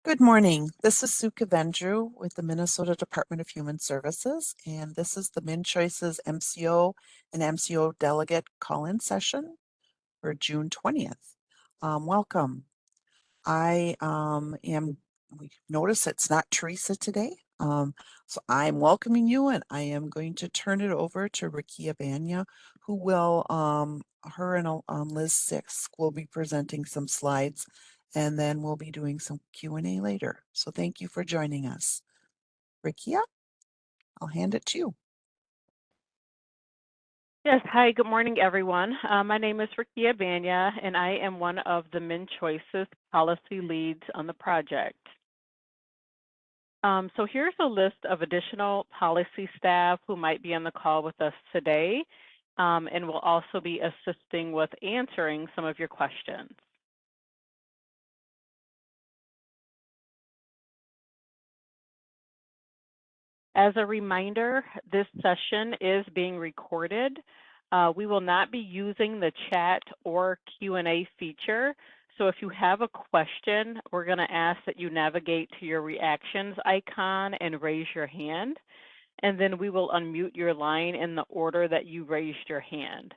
Good morning. This is Sue Kavendrew with the Minnesota Department of Human Services, and this is the MnCHOICES MCO and MCO delegate call-in session for June 20th. Welcome. We notice it's not Teresa today, so I'm welcoming you, and I am going to turn it over to Rikia Banya, who will, her and Liz Six will be presenting some slides, and then we'll be doing some Q&A later. So thank you for joining us. Rikia, I'll hand it to you. Yes, hi, good morning, everyone. My name is Rikia Banya, and I am one of the MnCHOICES policy leads on the project. So here's a list of additional policy staff who might be on the call with us today, and will also be assisting with answering some of your questions. As a reminder, this session is being recorded. We will not be using the chat or Q&A feature. So if you have a question, we're going to ask that you navigate to your reactions icon and raise your hand. And then we will unmute your line in the order that you raised your hand.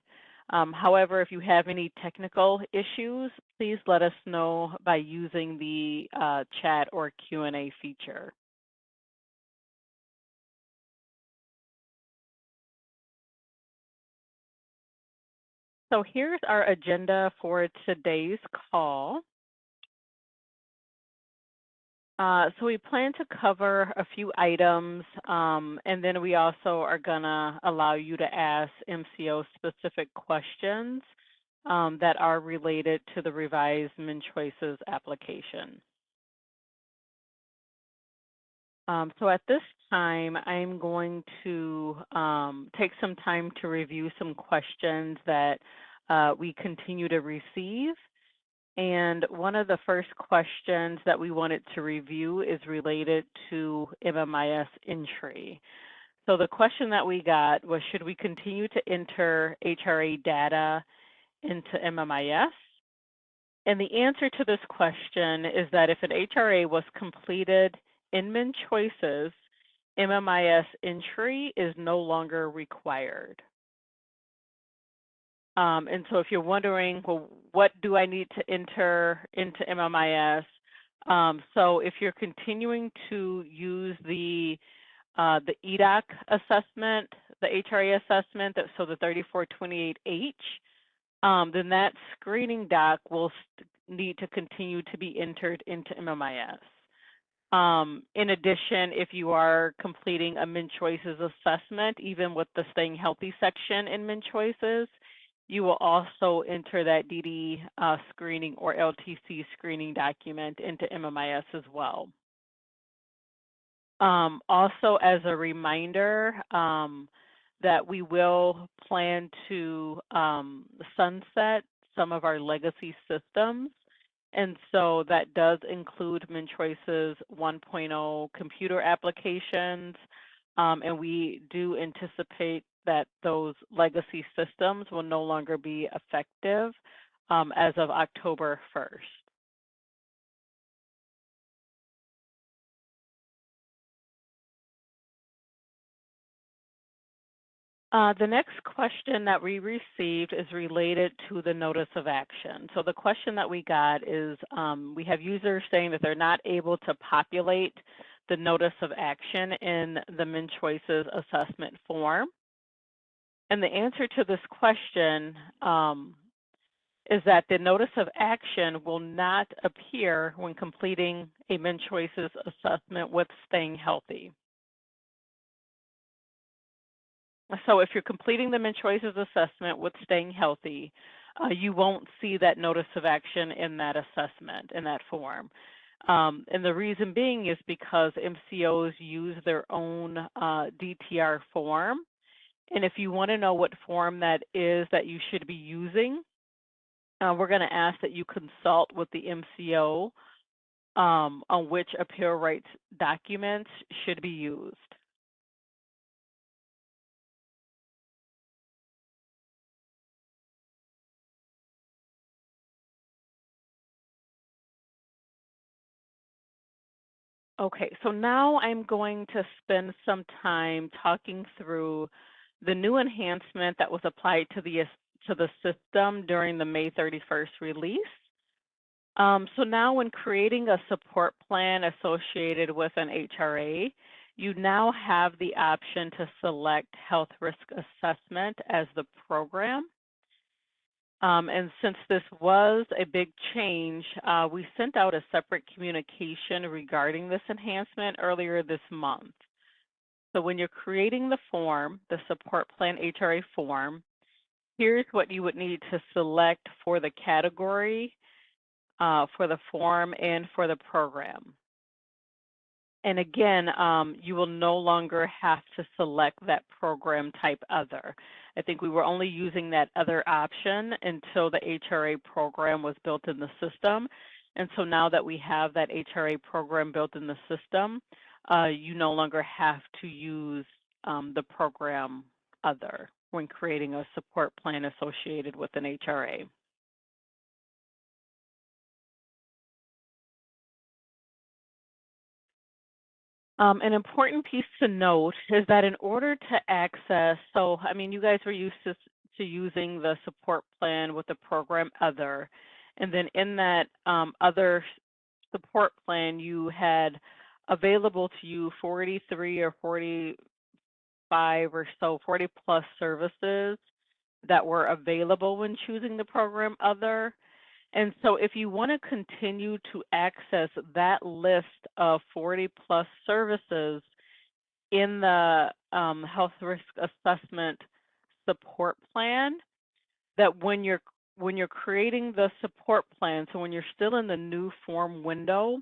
However, if you have any technical issues, please let us know by using the chat or Q&A feature. So here's our agenda for today's call. So we plan to cover a few items, and then we also are going to allow you to ask MCO-specific questions that are related to the revised MnCHOICES application. So at this time, I'm going to take some time to review some questions that we continue to receive. And one of the first questions that we wanted to review is related to MMIS entry. So the question that we got was, should we continue to enter HRA data into MMIS? And the answer to this question is that if an HRA was completed in MnCHOICES, MMIS entry is no longer required. And so if you're wondering, well, what do I need to enter into MMIS? So if you're continuing to use the EDOC assessment, the HRA assessment, so the 3428H, then that screening doc will need to continue to be entered into MMIS. In addition, if you are completing a MnCHOICES assessment, even with the Staying Healthy section in MnCHOICES, you will also enter that DD screening or LTC screening document into MMIS as well. Also, as a reminder, that we will plan to sunset some of our legacy systems. And so that does include MnCHOICES 1.0 computer applications. And we do anticipate that those legacy systems will no longer be effective as of October 1st. The next question that we received is related to the notice of action. So the question that we got is, we have users saying that they're not able to populate the notice of action in the MnCHOICES assessment form. And the answer to this question is that the notice of action will not appear when completing a MnCHOICES assessment with Staying Healthy. So if you're completing the MnCHOICES assessment with Staying Healthy, you won't see that notice of action in that assessment, in that form. And the reason being is because MCOs use their own DTR form. And if you want to know what form that is that you should be using, we're going to ask that you consult with the MCO on which appeal rights documents should be used. Okay, so now I'm going to spend some time talking through the new enhancement that was applied to the system during the May 31st release. So now when creating a support plan associated with an HRA, you now have the option to select health risk assessment as the program. And since this was a big change, we sent out a separate communication regarding this enhancement earlier this month. So when you're creating the form, the support plan HRA form, here's what you would need to select for the category, for the form, and for the program. And again, you will no longer have to select that program type other. I think we were only using that other option until the HRA program was built in the system. And so now that we have that HRA program built in the system, you no longer have to use the program other when creating a support plan associated with an HRA. An important piece to note is that in order to access, so I mean, you guys were used to using the support plan with the program other, and then in that other support plan, you had available to you 43 or 45 or so, 40 plus services that were available when choosing the program other. And so if you want to continue to access that list of 40 plus services in the health risk assessment support plan, that when you're creating the support plan, so when you're still in the new form window,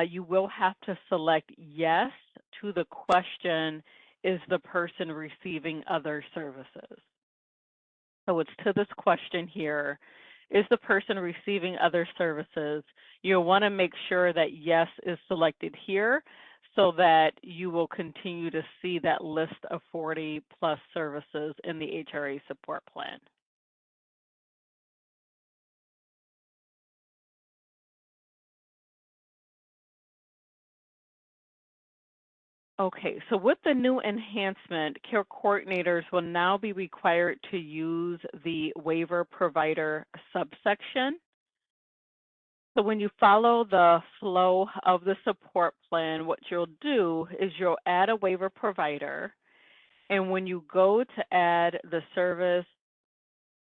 you will have to select yes to the question, is the person receiving other services? So it's to this question here, is the person receiving other services? You'll want to make sure that yes is selected here so that you will continue to see that list of 40 plus services in the HRA support plan. Okay, so with the new enhancement, care coordinators will now be required to use the waiver provider subsection. So when you follow the flow of the support plan, what you'll do is you'll add a waiver provider. And when you go to add the service,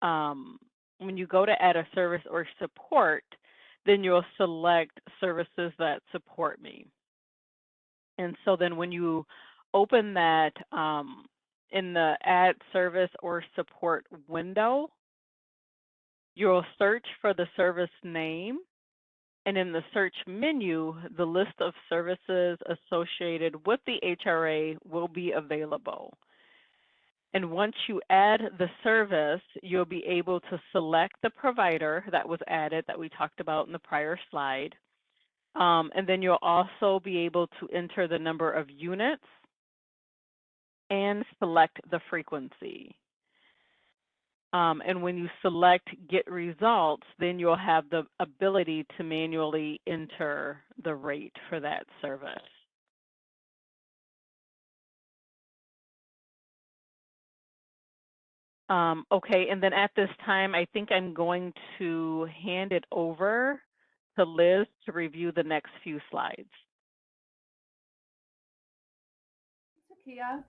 when you go to add a service or support, then you'll select services that support me. And so then when you open that in the add service or support window, you'll search for the service name. And in the search menu, the list of services associated with the HRA will be available. And once you add the service, you'll be able to select the provider that was added that we talked about in the prior slide. And then you'll also be able to enter the number of units and select the frequency. And when you select get results, then you'll have the ability to manually enter the rate for that service. Okay, and then at this time, I think I'm going to hand it over to Liz to review the next few slides. Kia.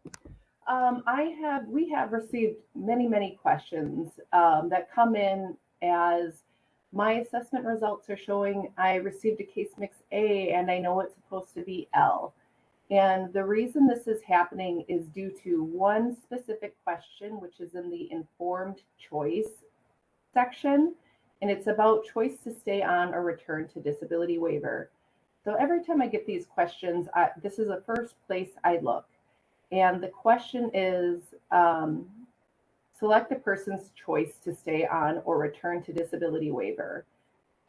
We have received many questions that come in as my assessment results are showing I received a case mix A and I know it's supposed to be L. And the reason this is happening is due to one specific question, which is in the informed choice section, and it's about choice to stay on or return to disability waiver. So every time I get these questions, this is the first place I look. And the question is, select the person's choice to stay on or return to disability waiver.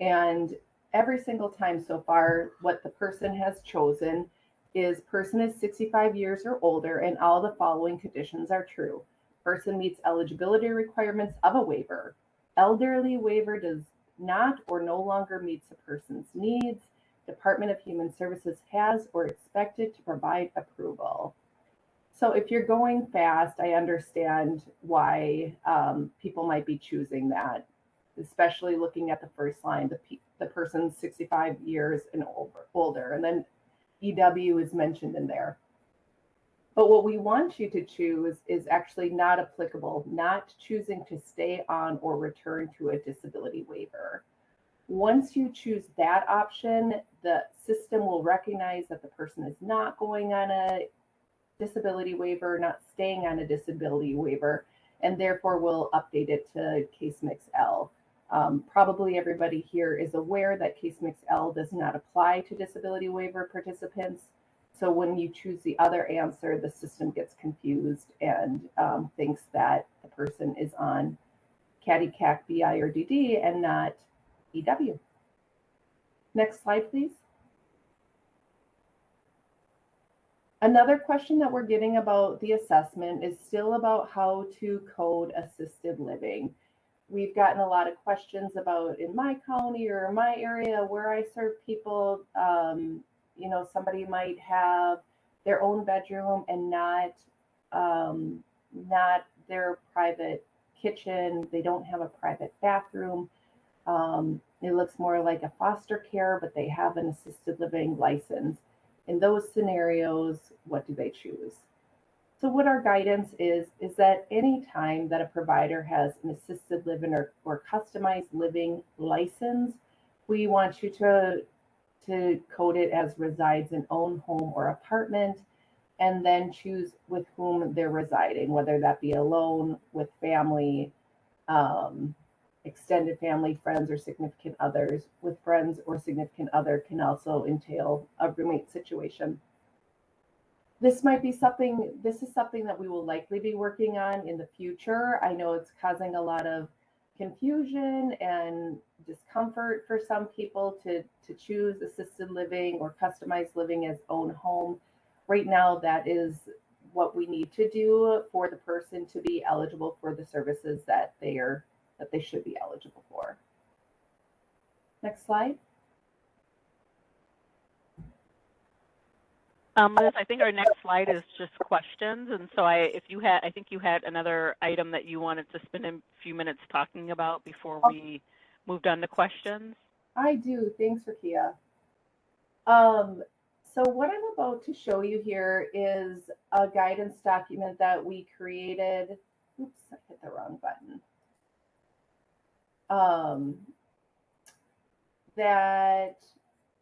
And every single time so far, what the person has chosen is person is 65 years or older and all the following conditions are true. Person meets eligibility requirements of a waiver. Elderly waiver does not or no longer meets a person's needs. Department of Human Services has or expected to provide approval. So if you're going fast, I understand why people might be choosing that, especially looking at the first line, the person's 65 years and older, and then EW is mentioned in there. But what we want you to choose is actually not applicable, not choosing to stay on or return to a disability waiver. Once you choose that option, the system will recognize that the person is not going on a disability waiver, not staying on a disability waiver, and therefore will update it to Case Mix L. Probably everybody here is aware that Case Mix L does not apply to disability waiver participants. So when you choose the other answer, the system gets confused and thinks that the person is on CADI, CAC, BI, or DD and not EW. Next slide, please. Another question that we're getting about the assessment is still about how to code assisted living. We've gotten a lot of questions about in my county or my area where I serve people, you know, somebody might have their own bedroom and not their private kitchen. They don't have a private bathroom. It looks more like a foster care, but they have an assisted living license. In those scenarios, what do they choose? So what our guidance is that any time that a provider has an assisted living or customized living license, we want you to code it as resides in own home or apartment, and then choose with whom they're residing, whether that be alone, with family, extended family, friends, or significant others. With friends or significant other can also entail a roommate situation. This is something that we will likely be working on in the future. I know it's causing a lot of confusion and discomfort for some people to choose assisted living or customized living as own home. Right now, that is what we need to do for the person to be eligible for the services that they should be eligible for. Next slide. Liz, I think our next slide is just questions, and so I think you had another item that you wanted to spend a few minutes talking about before we moved on to questions. I do. Thanks, Rakia. So what I'm about to show you here is a guidance document that we created. Oops, I hit the wrong button. That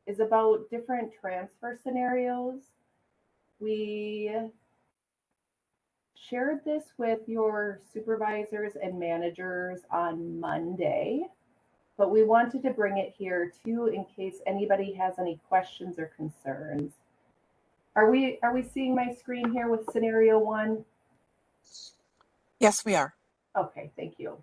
is about different transfer scenarios. We shared this with your supervisors and managers on Monday, but we wanted to bring it here too in case anybody has any questions or concerns. Are we seeing my screen here with scenario 1? Yes, we are. Okay, thank you.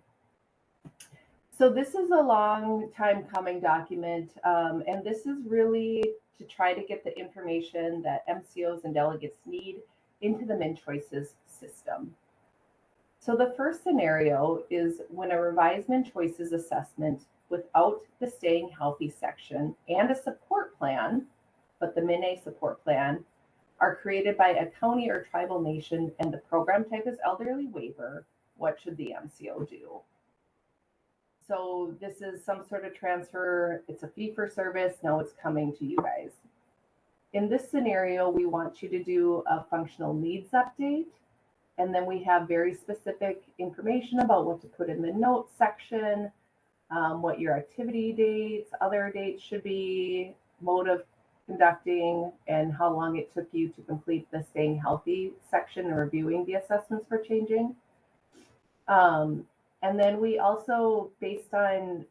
So this is a long time coming document, and this is really to try to get the information that MCOs and delegates need into the MnCHOICES system. So the first scenario is when a revised MnCHOICES assessment without the staying healthy section and a support plan, but the MnA support plan, are created by a county or tribal nation and the program type is elderly waiver, what should the MCO do? So this is some sort of transfer. It's a fee for service. Now it's coming to you guys. In this scenario, we want you to do a functional needs update. And then we have very specific information about what to put in the notes section, what your activity dates, other dates should be, mode of conducting, and how long it took you to complete the staying healthy section and reviewing the assessments for changing. And then we also, based on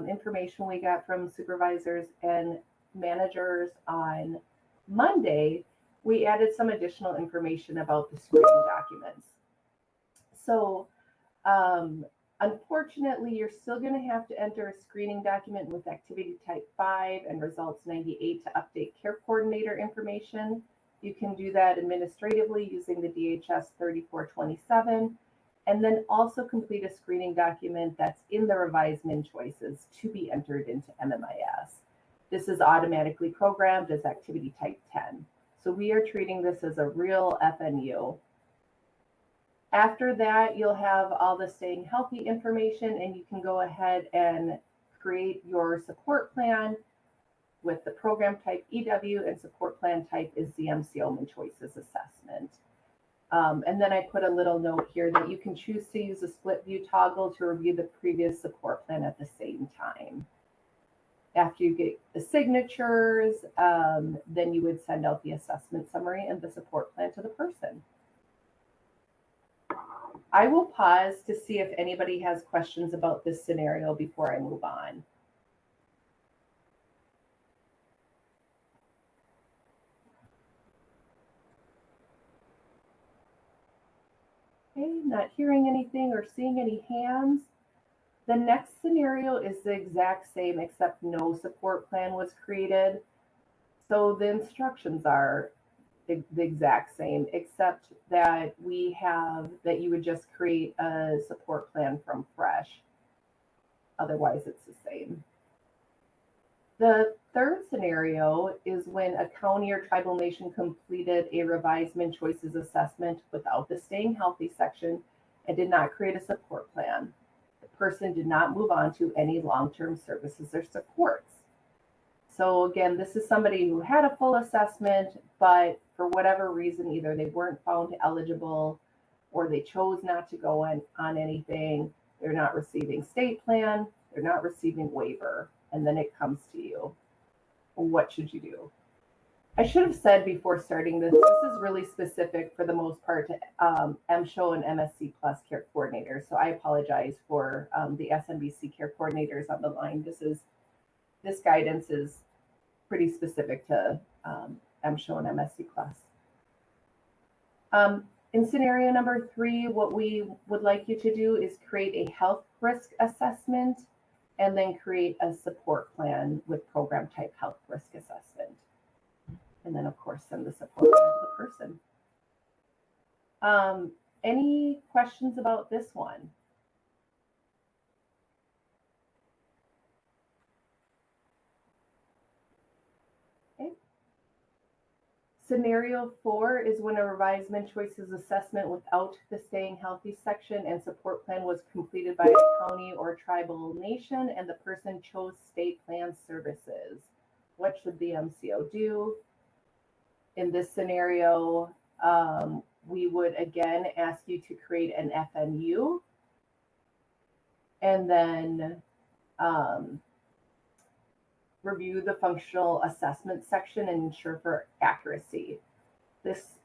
information we got from supervisors and managers on Monday, we added some additional information about the screening documents. So unfortunately, you're still going to have to enter a screening document with activity type 5 and results 98 to update care coordinator information. You can do that administratively using the DHS 3427. And then also complete a screening document that's in the revised MnCHOICES to be entered into MMIS. This is automatically programmed as activity type 10. So we are treating this as a real FNU. After that, you'll have all the staying healthy information, and you can go ahead and create your support plan with the program type EW, and support plan type is the MCO MnCHOICES assessment. And then I put a little note here that you can choose to use a split view toggle to review the previous support plan at the same time. After you get the signatures, then you would send out the assessment summary and the support plan to the person. I will pause to see if anybody has questions about this scenario before I move on. Okay, not hearing anything or seeing any hands. The next scenario is the exact same, except no support plan was created. So the instructions are the exact same, except that we have that you would just create a support plan from fresh. Otherwise, it's the same. The third scenario is when a county or tribal nation completed a revised MnCHOICES assessment without the staying healthy section and did not create a support plan. The person did not move on to any long-term services or supports. So again, this is somebody who had a full assessment, but for whatever reason, either they weren't found eligible or they chose not to go on anything. They're not receiving state plan, they're not receiving waiver, and then it comes to you. What should you do? I should have said before starting this is really specific for the most part to MCHO and MSC Plus care coordinators. So I apologize for the SMBC care coordinators on the line. This guidance is pretty specific to MCHO and MSC Plus. In scenario number 3, what we would like you to do is create a health risk assessment and then create a support plan with program type health risk assessment. And then of course, send the support plan to the person. Any questions about this one? Scenario 4 is when a revised MnCHOICES assessment without the staying healthy section and support plan was completed by a county or tribal nation and the person chose state plan services. What should the MCO do? In this scenario, we would again ask you to create an FNU and then review the functional assessment section and ensure for accuracy. This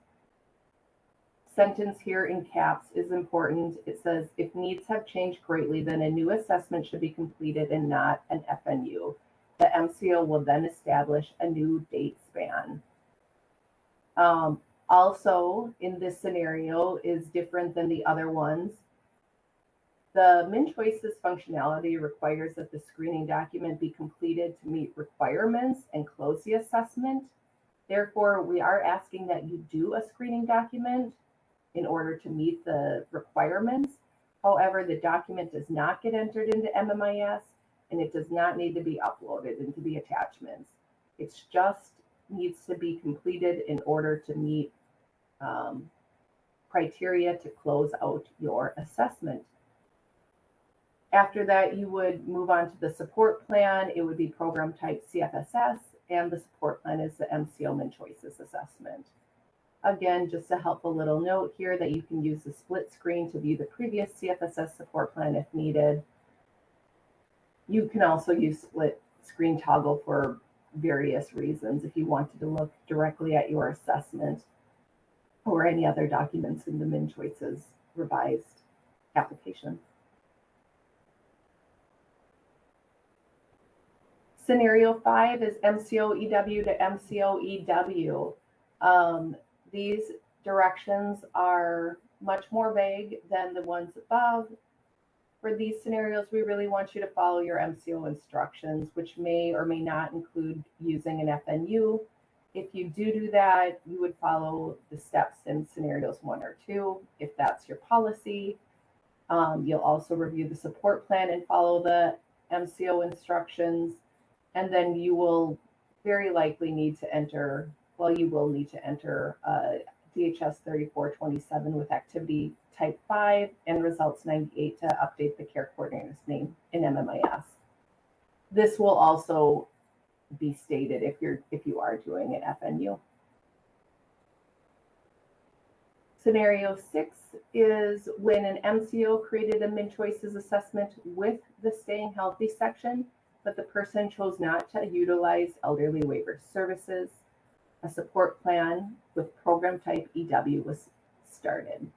sentence here in caps is important. It says, if needs have changed greatly, then a new assessment should be completed and not an FNU. The MCO will then establish a new date span. Also, in this scenario is different than the other ones. The MnCHOICES functionality requires that the screening document be completed to meet requirements and close the assessment. Therefore, we are asking that you do a screening document in order to meet the requirements. However, the document does not get entered into MMIS and it does not need to be uploaded into the attachments. It's just needs to be completed in order to meet criteria to close out your assessment. After that, you would move on to the support plan. It would be program type CFSS, and the support plan is the MCO MnCHOICES assessment. Again, just a helpful little note here that you can use the split screen to view the previous CFSS support plan if needed. You can also use split screen toggle for various reasons if you wanted to look directly at your assessment or any other documents in the MnCHOICES revised application. Scenario 5 is MCO EW to MCO EW. These directions are much more vague than the ones above. For these scenarios, we really want you to follow your MCO instructions, which may or may not include using an FNU. If you do that, you would follow the steps in scenarios 1 or 2, if that's your policy. You'll also review the support plan and follow the MCO instructions. And then you will very likely need to enter, well, you will need to enter DHS 3427 with activity type 5 and results 98 to update the care coordinator's name in MMIS. This will also be stated if you are doing an FNU. Scenario 6 is when an MCO created a MnCHOICES assessment with the Staying Healthy section, but the person chose not to utilize elderly waiver services. A support plan with program type EW was started.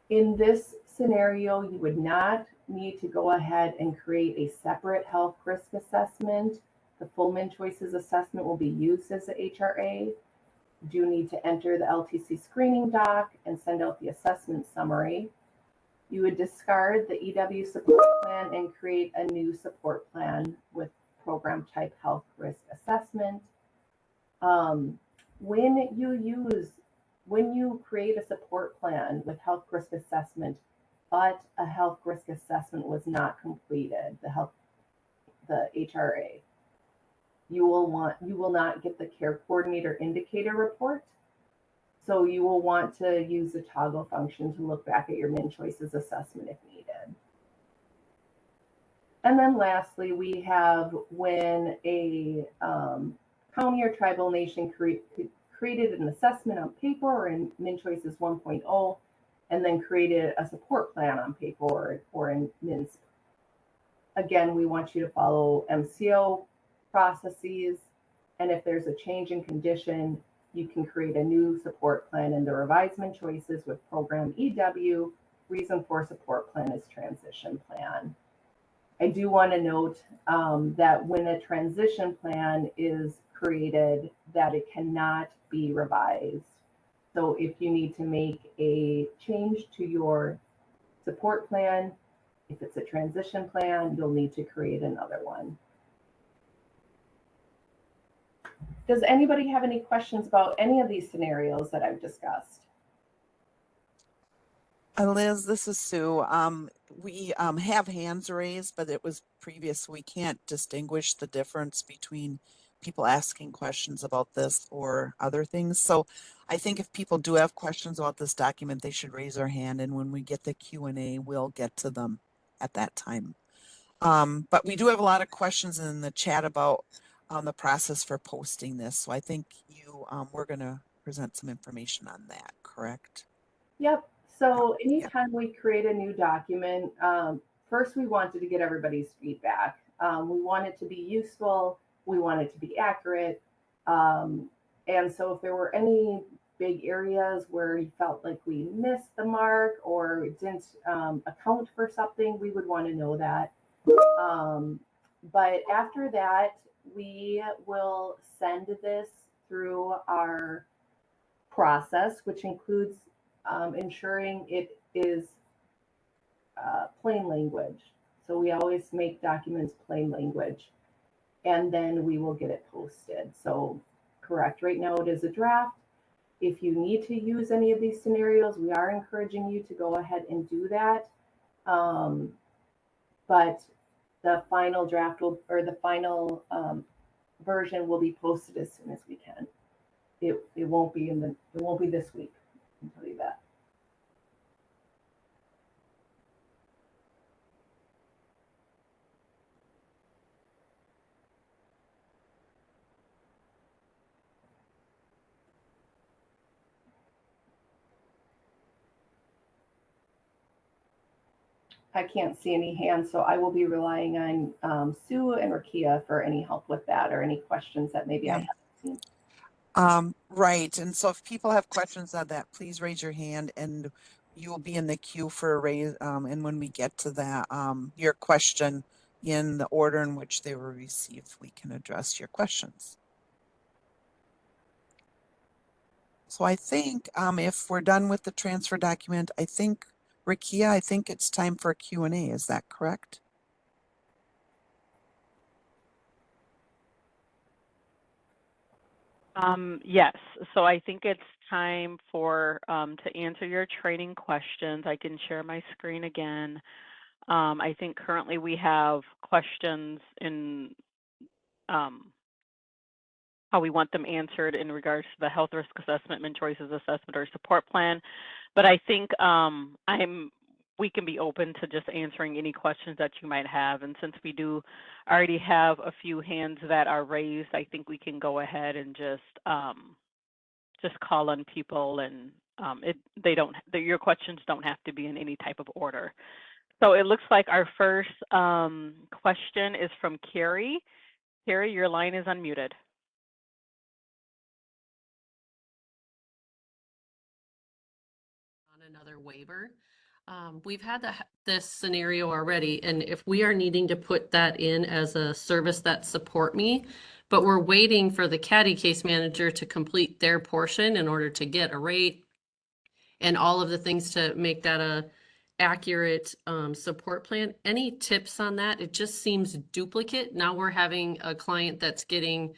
In this scenario, you would not need to go ahead and create a separate health risk assessment. The full MnCHOICES assessment will be used as the HRA. You do need to enter the LTC screening doc and send out the assessment summary. You would discard the EW support plan and create a new support plan with program type health risk assessment. When you create a support plan with health risk assessment, but a health risk assessment was not completed, the HRA, you will not get the care coordinator indicator report. So you will want to use the toggle function to look back at your MnCHOICES assessment if needed. And then lastly, we have when a county or tribal nation created an assessment on paper or in MnCHOICES 1.0, and then created a support plan on paper or in MnCHOICES. Again, we want you to follow MCO processes, and if there's a change in condition, you can create a new support plan in the revised MnCHOICES with program EW. Reason for support plan is transition plan. I do want to note that when a transition plan is created, that it cannot be revised. So if you need to make a change to your support plan, if it's a transition plan, you'll need to create another one. Does anybody have any questions about any of these scenarios that I've discussed? Liz, this is Sue. We have hands raised, but it was previous. We can't distinguish the difference between people asking questions about this or other things. So I think if people do have questions about this document, they should raise their hand. And when we get the Q&A, we'll get to them at that time. But we do have a lot of questions in the chat about the process for posting this. So I think we're going to present some information on that, correct? Yep. So anytime we create a new document, first we wanted to get everybody's feedback. We want it to be useful. We want it to be accurate. And so if there were any big areas where you felt like we missed the mark or didn't account for something, we would want to know that. But after that, we will send this through our process, which includes ensuring it is plain language. So we always make documents plain language, and then we will get it posted. So correct, right now it is a draft. If you need to use any of these scenarios, we are encouraging you to go ahead and do that. But the final draft will, or the final version will be posted as soon as we can. It won't be this week, I can tell you that. I can't see any hands, so I will be relying on Sue and Rakia for any help with that or any questions that maybe I haven't seen. Right. And so if people have questions on that, please raise your hand and you will be in the queue for a raise. And when we get to that, your question in the order in which they were received, we can address your questions. So I think if we're done with the transfer document, Rakia, I think it's time for a Q&A. Is that correct? Yes. So I think it's time for to answer your training questions. I can share my screen again. I think currently we have questions in how we want them answered in regards to the health risk assessment, MnCHOICES assessment, or support plan. But I think we can be open to just answering any questions that you might have. And since we do already have a few hands that are raised, I think we can go ahead and just call on people, and your questions don't have to be in any type of order. So it looks like our first question is from Carrie. Carrie, your line is unmuted. On another waiver. We've had this scenario already, and if we are needing to put that in as a service that support me, but we're waiting for the caddy case manager to complete their portion in order to get a rate and all of the things to make that a accurate support plan. Any tips on that? It just seems duplicate. Now we're having a client that's getting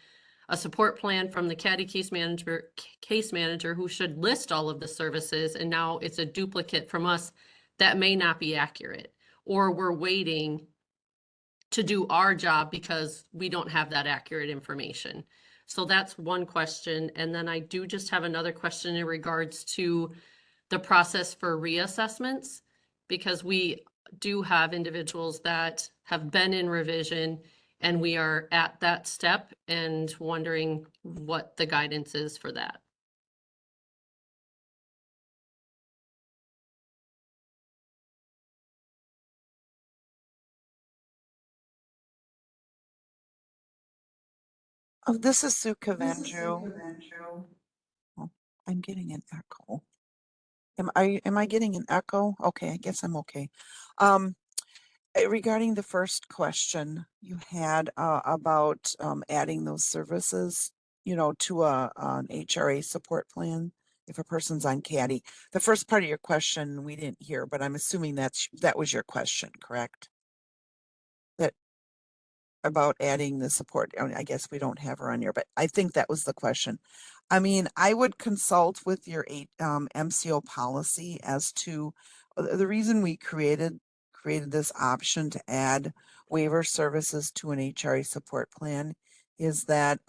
a support plan from the caddy case manager who should list all of the services, and now it's a duplicate from us that may not be accurate, or we're waiting to do our job because we don't have that accurate information. So that's one question. And then I do just have another question in regards to the process for reassessments, because we do have individuals that have been in revision and we are at that step and wondering what the guidance is for that. Oh, this is Sue Cavendish. Oh, I'm getting an echo. Am I getting an echo? Okay, I guess I'm okay. Regarding the first question you had about adding those services, to an HRA support plan if a person's on caddy. The first part of your question we didn't hear, but I'm assuming that was your question, correct? That about adding the support. I guess we don't have her on here, but I think that was the question. I mean, I would consult with your MCO policy as to the reason we created this option to add waiver services to an HRA support plan is that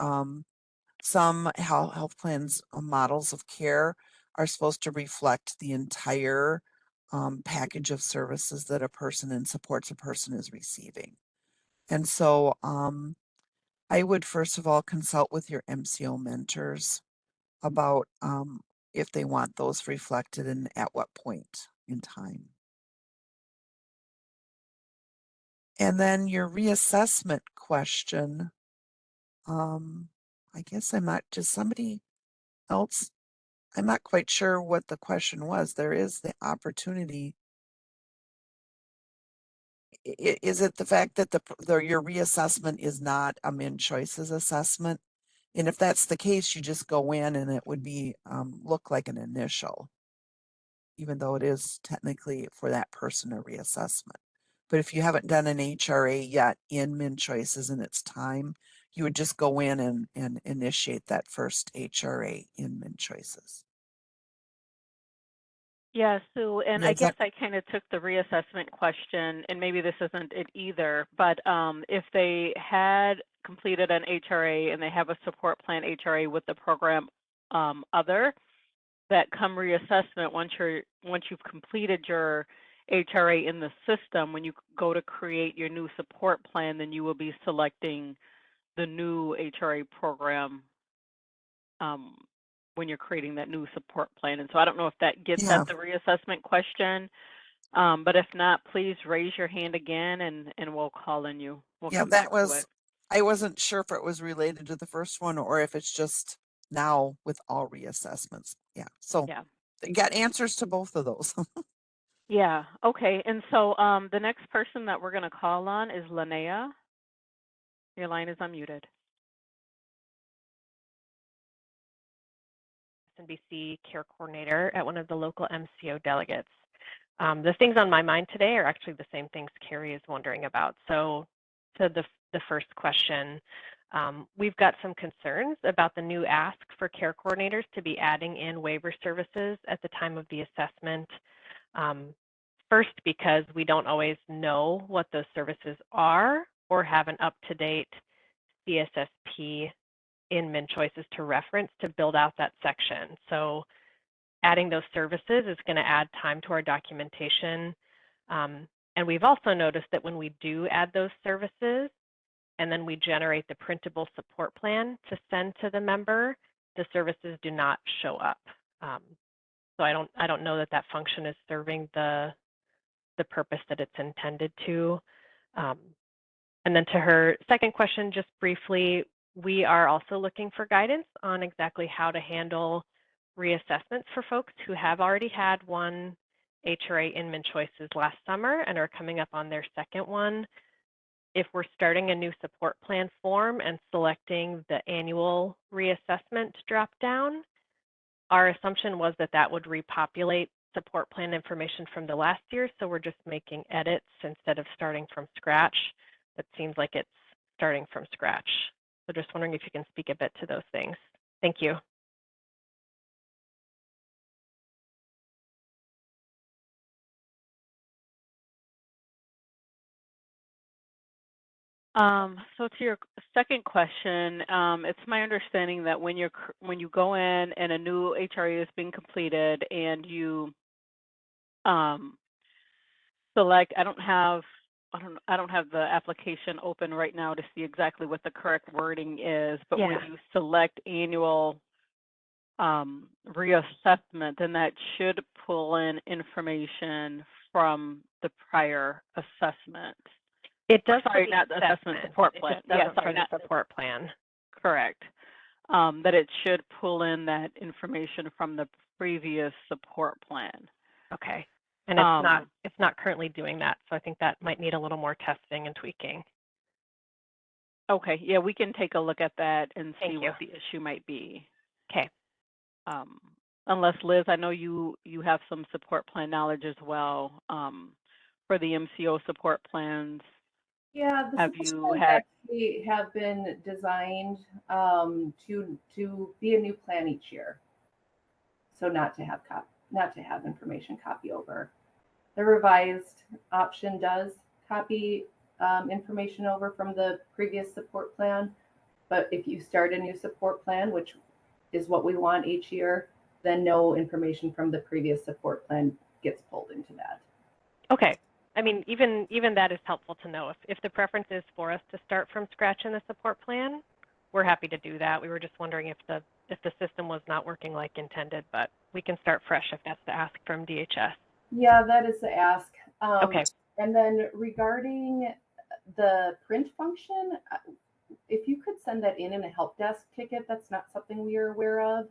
some health plans models of care are supposed to reflect the entire package of services that a person and supports a person is receiving. And so I would first of all consult with your MCO mentors about if they want those reflected and at what point in time. And then your reassessment question, I guess somebody else, I'm not quite sure what the question was. There is the opportunity. Is it the fact that your reassessment is not a MnCHOICES assessment? And if that's the case, you just go in and it would be look like an initial, even though it is technically for that person a reassessment. But if you haven't done an HRA yet in MnCHOICES and it's time, you would just go in and initiate that first HRA in MnCHOICES. Yeah, Sue, and Yeah, I guess I kind of took the reassessment question, and maybe this isn't it either, but if they had completed an HRA and they have a support plan HRA with the program other, that come reassessment, once you've completed your HRA in the system, when you go to create your new support plan, then you will be selecting the new HRA program when you're creating that new support plan. And so I don't know if that gets at the reassessment question, but if not, please raise your hand again and we'll call on you. I wasn't sure if it was related to the first one or if it's just now with all reassessments. Yeah. So got answers to both of those. Yeah. Okay. And so the next person that we're going to call on is Linnea. Your line is unmuted. SNBC care coordinator at one of the local MCO delegates. The things on my mind today are actually the same things Carrie is wondering about. So to the first question, we've got some concerns about the new ask for care coordinators to be adding in waiver services at the time of the assessment. First, because we don't always know what those services are or have an up-to-date CSSP in MnCHOICES to reference to build out that section. So adding those services is going to add time to our documentation. And we've also noticed that when we do add those services and then we generate the printable support plan to send to the member, the services do not show up. So I don't know that that function is serving the purpose that it's intended to. And then to her second question, just briefly, we are also looking for guidance on exactly how to handle reassessments for folks who have already had one HRA in MnCHOICES last summer and are coming up on their second one. If we're starting a new support plan form and selecting the annual reassessment dropdown, our assumption was that that would repopulate support plan information from the last year. So we're just making edits instead of starting from scratch. That seems like it's starting from scratch. So just wondering if you can speak a bit to those things. Thank you. So to your second question, it's my understanding that when you go in and a new HRA is being completed and you select, I don't have the application open right now to see exactly what the correct wording is, but when you select annual reassessment, then that should pull in information from the prior assessment. It does. Sorry, not the assessment support plan. Yeah, sorry, not support plan. Correct. That it should pull in that information from the previous support plan. Okay. And it's not currently doing that, so I think that might need a little more testing and tweaking. Okay. Yeah, we can take a look at that and see Thank what the issue might be. Okay. Unless Liz, I know you have some support plan knowledge as well for the MCO support plans. Yeah, the have support you plans had actually have been designed to be a new plan each year, so not to have information copy over. The revised option does copy information over from the previous support plan, but if you start a new support plan, which is what we want each year, then no information from the previous support plan gets pulled into that. Okay. I mean, even that is helpful to know. If the preference is for us to start from scratch in the support plan, we're happy to do that. We were just wondering if the system was not working like intended, but we can start fresh if that's the ask from DHS. Yeah, that is the ask. Okay. And then regarding the print function, if you could send that in a help desk ticket, that's not something we are aware of.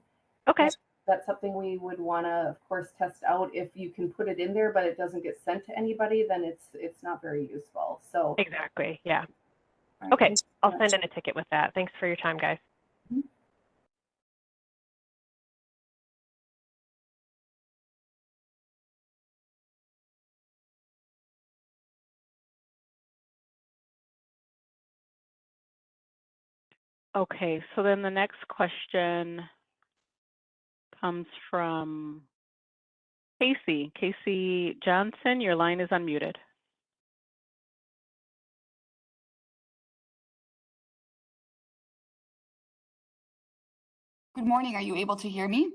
Okay. That's something we would want to, of course, test out. If you can put it in there, but it doesn't get sent to anybody, then it's not very useful. So exactly, yeah. Right, okay, I'll send in a ticket with that. Thanks for your time, guys. Mm-hmm. Okay, so then the next question comes from Casey. Casey Johnson, your line is unmuted. Good morning. Are you able to hear me?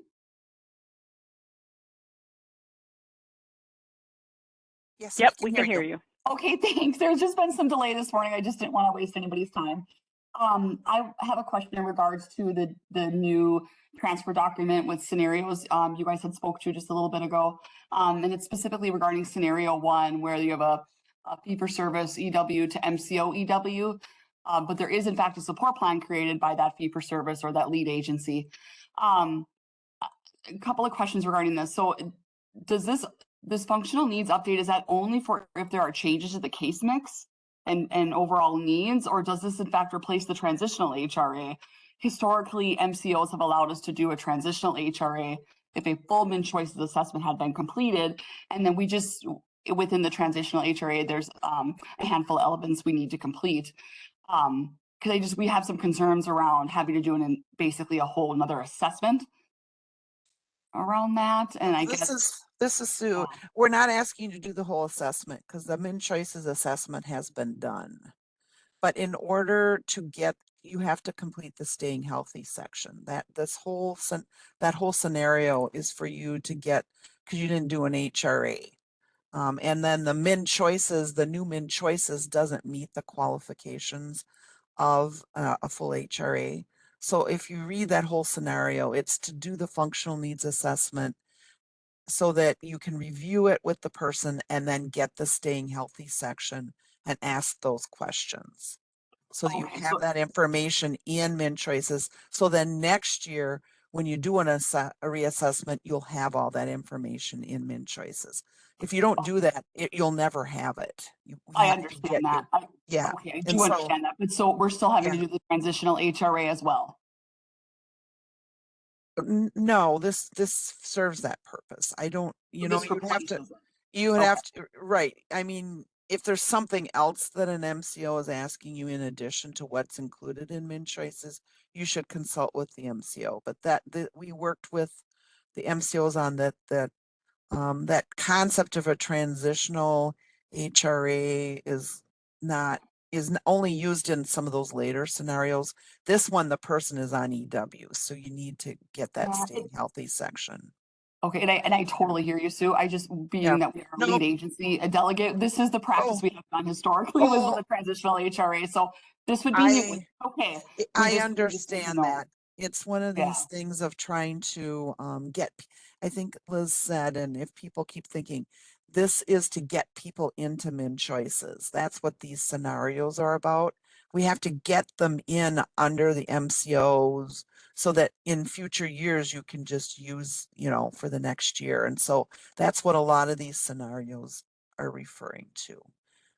Yes, yep, we can hear you. Okay, thanks. There's just been some delay this morning. I just didn't want to waste anybody's time. I have a question in regards to the new transfer document with scenarios you guys had spoke to just a little bit ago. And it's specifically regarding scenario 1, where you have a fee-for-service EW to MCO EW. But there is, in fact, a support plan created by that fee-for-service or that lead agency. A couple of questions regarding this. So does this functional needs update, is that only for if there are changes to the case mix and overall needs, or does this in fact replace the transitional HRA? Historically, MCOs have allowed us to do a transitional HRA if a full MnCHOICES assessment had been completed, and then we just, within the transitional HRA, there's a handful of elements we need to complete. Because we have some concerns around having to do basically a whole another assessment. around that. And I This guess, is Sue. We're not asking you to do the whole assessment because the MnCHOICES assessment has been done. But in order to get, you have to complete the staying healthy section. That whole scenario is for you to get, because you didn't do an HRA. And then the MnCHOICES, the new MnCHOICES doesn't meet the qualifications of a full HRA. So if you read that whole scenario, it's to do the functional needs assessment so that you can review it with the person and then get the staying healthy section and ask those questions. So that you okay, have that information in MnCHOICES. So then next year, when you do a reassessment, you'll have all that information in MnCHOICES. If you don't do that, you'll never have it. We I have to understand get that. yeah. Okay, I And do so, understand that. But so we're still having yeah. to do the transitional HRA as well. No, this serves that purpose. I don't, So you know, this you would have to, replaces it. you would Okay. have to, right. I mean, if there's something else that an MCO is asking you in addition to what's included in MnCHOICES, you should consult with the MCO. But we worked with the MCOs on that concept of a transitional HRA is only used in some of those later scenarios. This one, the person is on EW, so you need to get that Yeah, staying healthy section. okay, and I totally hear you, Sue. I just, being Yeah. that we are a No. lead agency, a delegate, this is the practice Oh. we have done historically was with Oh. a transitional HRA. So this would be new. Okay. I We just need to understand know. that. It's one of Yeah. these things of trying to I think Liz said, and if people keep thinking, this is to get people into MnCHOICES. That's what these scenarios are about. We have to get them in under the MCOs so that in future years you can just use, for the next year. And so that's what a lot of these scenarios are referring to.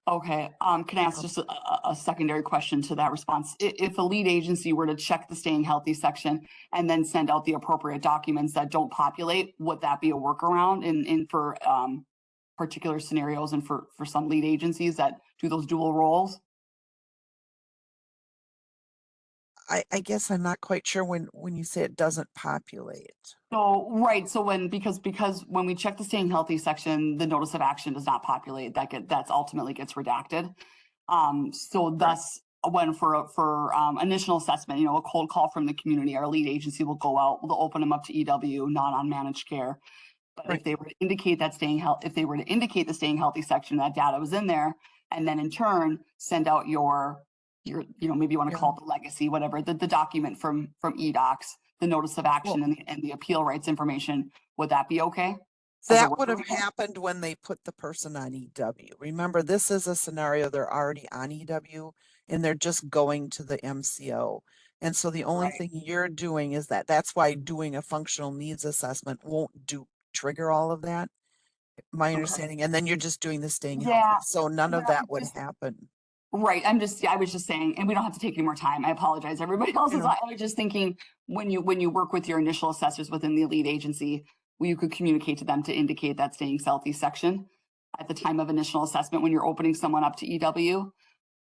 Okay, can I ask just a secondary question to that response? If a lead agency were to check the staying healthy section and then send out the appropriate documents that don't populate, would that be a workaround in for particular scenarios and for some lead agencies that do those dual roles? I guess I'm not quite sure when you say it doesn't populate. So, right, so because when we check the staying healthy section, the notice of action does not populate, that's ultimately gets redacted. So thus, when for initial assessment, a cold call from the community, our lead agency will go out, we'll open them up to EW, not on managed care. But Right. if they were to indicate that if they were to indicate the staying healthy section, that data was in there, and then in turn send out your maybe you want to call it the legacy, whatever, the document from eDocs, the notice of action and the appeal rights information, would that be okay? That would have happened when they put the person on EW. Remember, this is a scenario they're already on EW and they're just going to the MCO. And so the only thing you're doing is that's why doing a functional needs assessment won't trigger all of that, my understanding. And then you're just doing the staying healthy. So none of that would happen. Right. I was just saying, and we don't have to take any more time. I apologize. Everybody else I was just thinking when you work with your initial assessors within the lead agency, you could communicate to them to indicate that staying healthy section at the time of initial assessment when you're opening someone up to EW.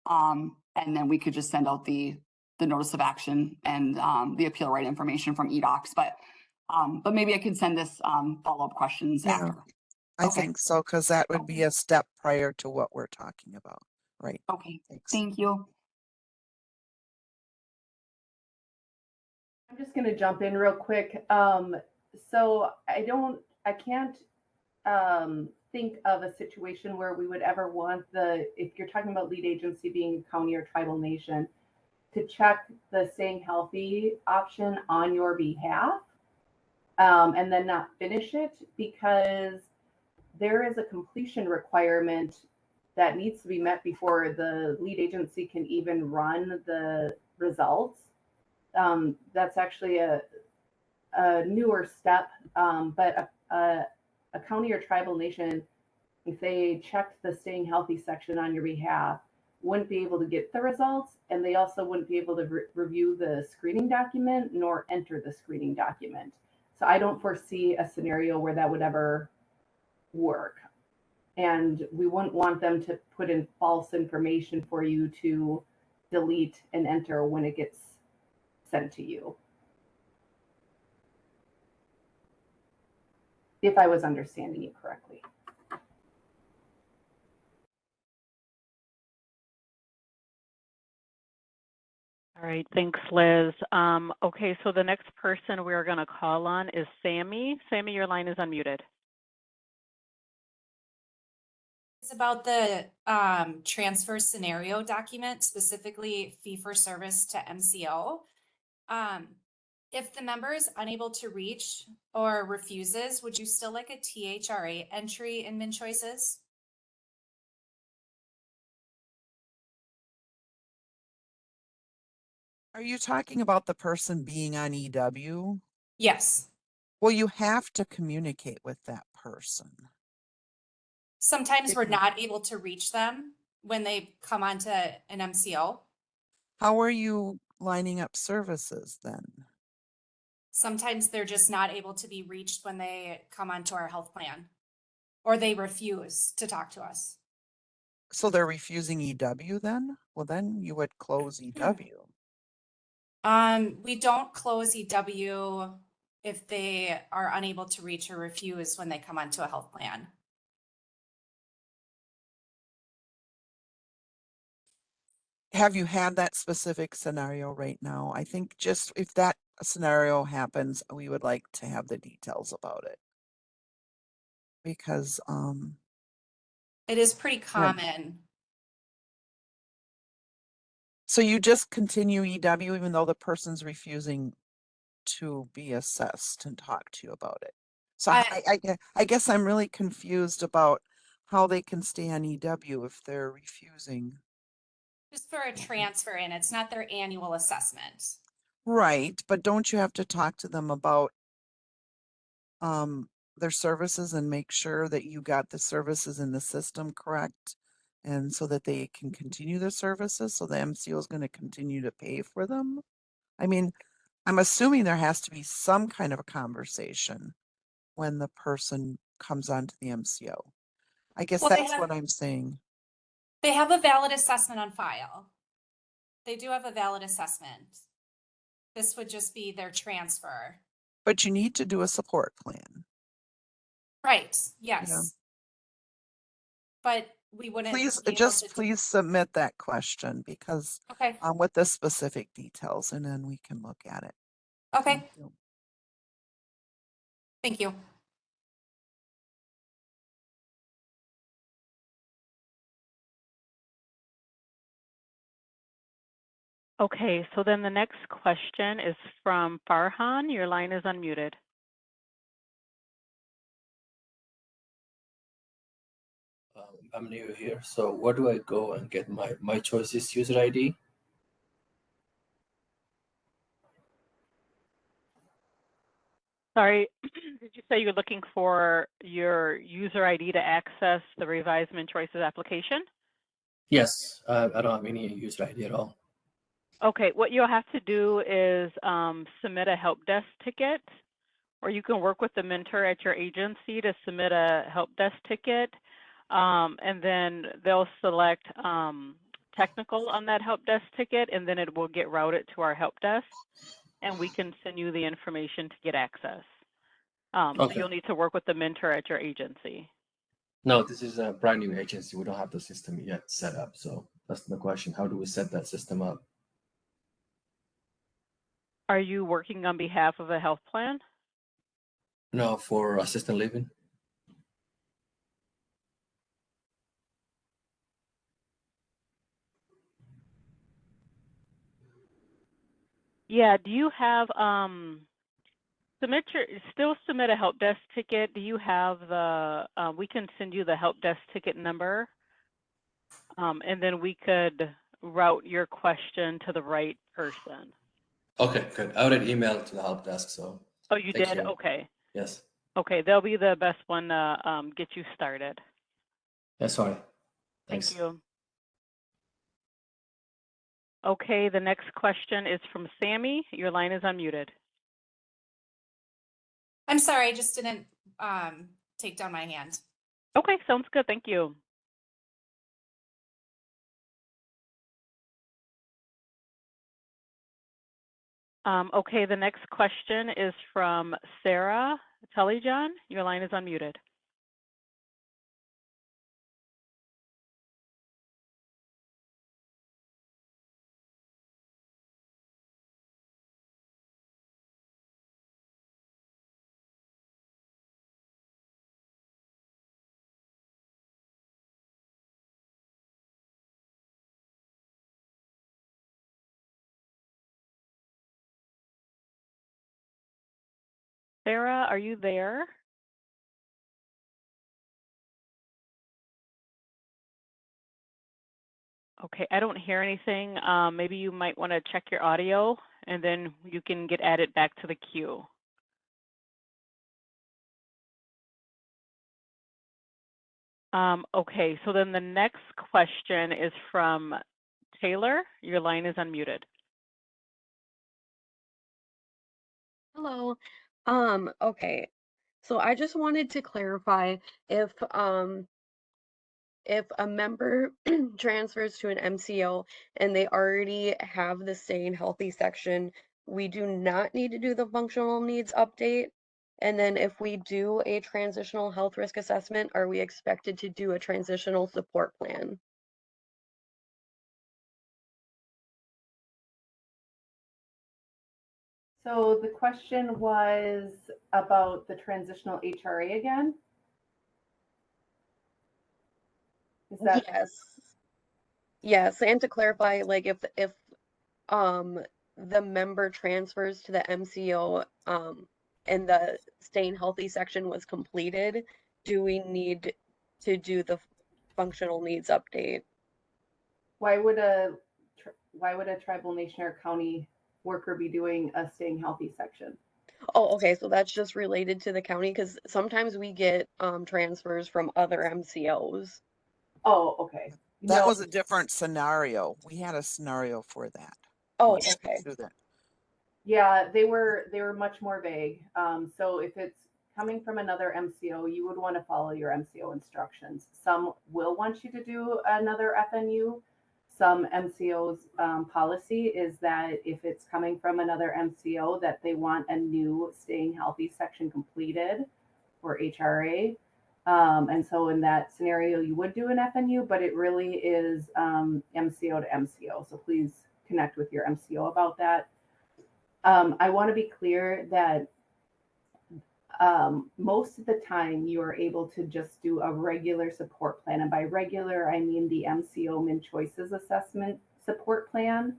And then we could just send out the notice of action and the appeal right information from eDocs. But maybe I could send this follow-up questions after. I think so, because that would be a step prior to what we're talking about. Right. Okay. Thanks. Thank you. I'm just going to jump in real quick. So I can't think of a situation where we would ever want if you're talking about lead agency being a county or tribal nation, to check the staying healthy option on your behalf and then not finish it, because there is a completion requirement that needs to be met before the lead agency can even run the results. That's actually a newer step, but a county or tribal nation, if they checked the staying healthy section on your behalf, wouldn't be able to get the results, and they also wouldn't be able to review the screening document nor enter the screening document. So I don't foresee a scenario where that would ever work. And we wouldn't want them to put in false information for you to delete and enter when it gets sent to you. if I was understanding you correctly. All right, thanks, Liz. Okay, so the next person we're going to call on is Sammy. Sammy, your line is unmuted. It's about the transfer scenario document, specifically fee for service to MCO. If the member is unable to reach or refuses, would you still like a THRA entry in MnCHOICES? Are you talking about the person being on EW? Yes. Well, you have to communicate with that person. Sometimes we're Yeah. not able to reach them when they come onto an MCO. How are you lining up services then? Sometimes they're just not able to be reached when they come onto our health plan, or they refuse to talk to us. So they're refusing EW then? Well, then you would close EW. We don't close EW if they are unable to reach or refuse when they come onto a health plan. Have you had that specific scenario right now? I think just if that scenario happens, we would like to have the details about it. Because It is pretty yeah. common. So you just continue EW even though the person's refusing to be assessed and talk to you about it. So I guess I'm really confused about how they can stay on EW if they're refusing. Just for a transfer in, it's not their annual assessment. Right, but don't you have to talk to them about their services and make sure that you got the services in the system correct, and so that they can continue their services, so the MCO is going to continue to pay for them? I mean, I'm assuming there has to be some kind of a conversation when the person comes onto the MCO. I guess Well, that's what I'm saying. they have a valid assessment on file. They do have a valid assessment. This would just be their transfer. But you need to do a support plan. Right, yes. Yeah. But we wouldn't Please, be able just to. please submit that question because Okay, with the specific details, and then we can look at it. okay, Thank you. thank you. Okay, so then the next question is from Farhan. Your line is unmuted. I'm new here, so where do I go and get my choices user ID? Sorry, did you say you're looking for your user ID to access the revised MnCHOICES application? Yes, I don't have any user ID at all. Okay, what you'll have to do is submit a help desk ticket, or you can work with the mentor at your agency to submit a help desk ticket, and then they'll select technical on that help desk ticket, and then it will get routed to our help desk, and we can send you the information to get access. So Okay. you'll need to work with the mentor at your agency. No, this is a brand new agency. We don't have the system yet set up. So that's the question. How do we set that system up? Are you working on behalf of a health plan? No, for assisted living. Yeah, do you have still submit a help desk ticket? Do you have the we can send you the help desk ticket number, and then we could route your question to the right person. Okay, good. I already emailed to the help desk, so. Oh, you thank did? you. Okay. Yes. Okay, they'll be the best one to get you started. That's fine. Thanks. Thank you. Okay, the next question is from Sammy. Your line is unmuted. I'm sorry, I just didn't take down my hand. Okay, sounds good. Thank you. Okay, the next question is from Sarah. Tully John, your line is unmuted. Sarah, are you there? Okay, I don't hear anything. Maybe you might want to check your audio and then you can get added back to the queue. Okay, so then the next question is from Taylor. Your line is unmuted. Hello. Okay. So I just wanted to clarify if a member transfers to an MCO and they already have the Staying Healthy section, we do not need to do the functional needs update. And then if we do a transitional health risk assessment, are we expected to do a transitional support plan? So the question was about the transitional HRA again? Is that Yes. Yes, and to clarify, like if the member transfers to the MCO and the Staying Healthy section was completed, do we need to do the functional needs update? why would a tribal nation or county worker be doing a Staying Healthy section? Oh, okay, so that's just related to the county because sometimes we get transfers from other MCOs. Oh, okay. That No, was a different scenario. We had a scenario for that. Oh, Let's okay. do that. yeah, they were much more vague. So if it's coming from another MCO, you would want to follow your MCO instructions. Some will want you to do another FNU. Some MCO's policy is that if it's coming from another MCO, that they want a new Staying Healthy section completed for HRA. And so in that scenario, you would do an FNU, but it really is MCO to MCO. So please connect with your MCO about that. I want to be clear that most of the time you are able to just do a regular support plan. And by regular, I mean the MCO MnCHOICES assessment support plan.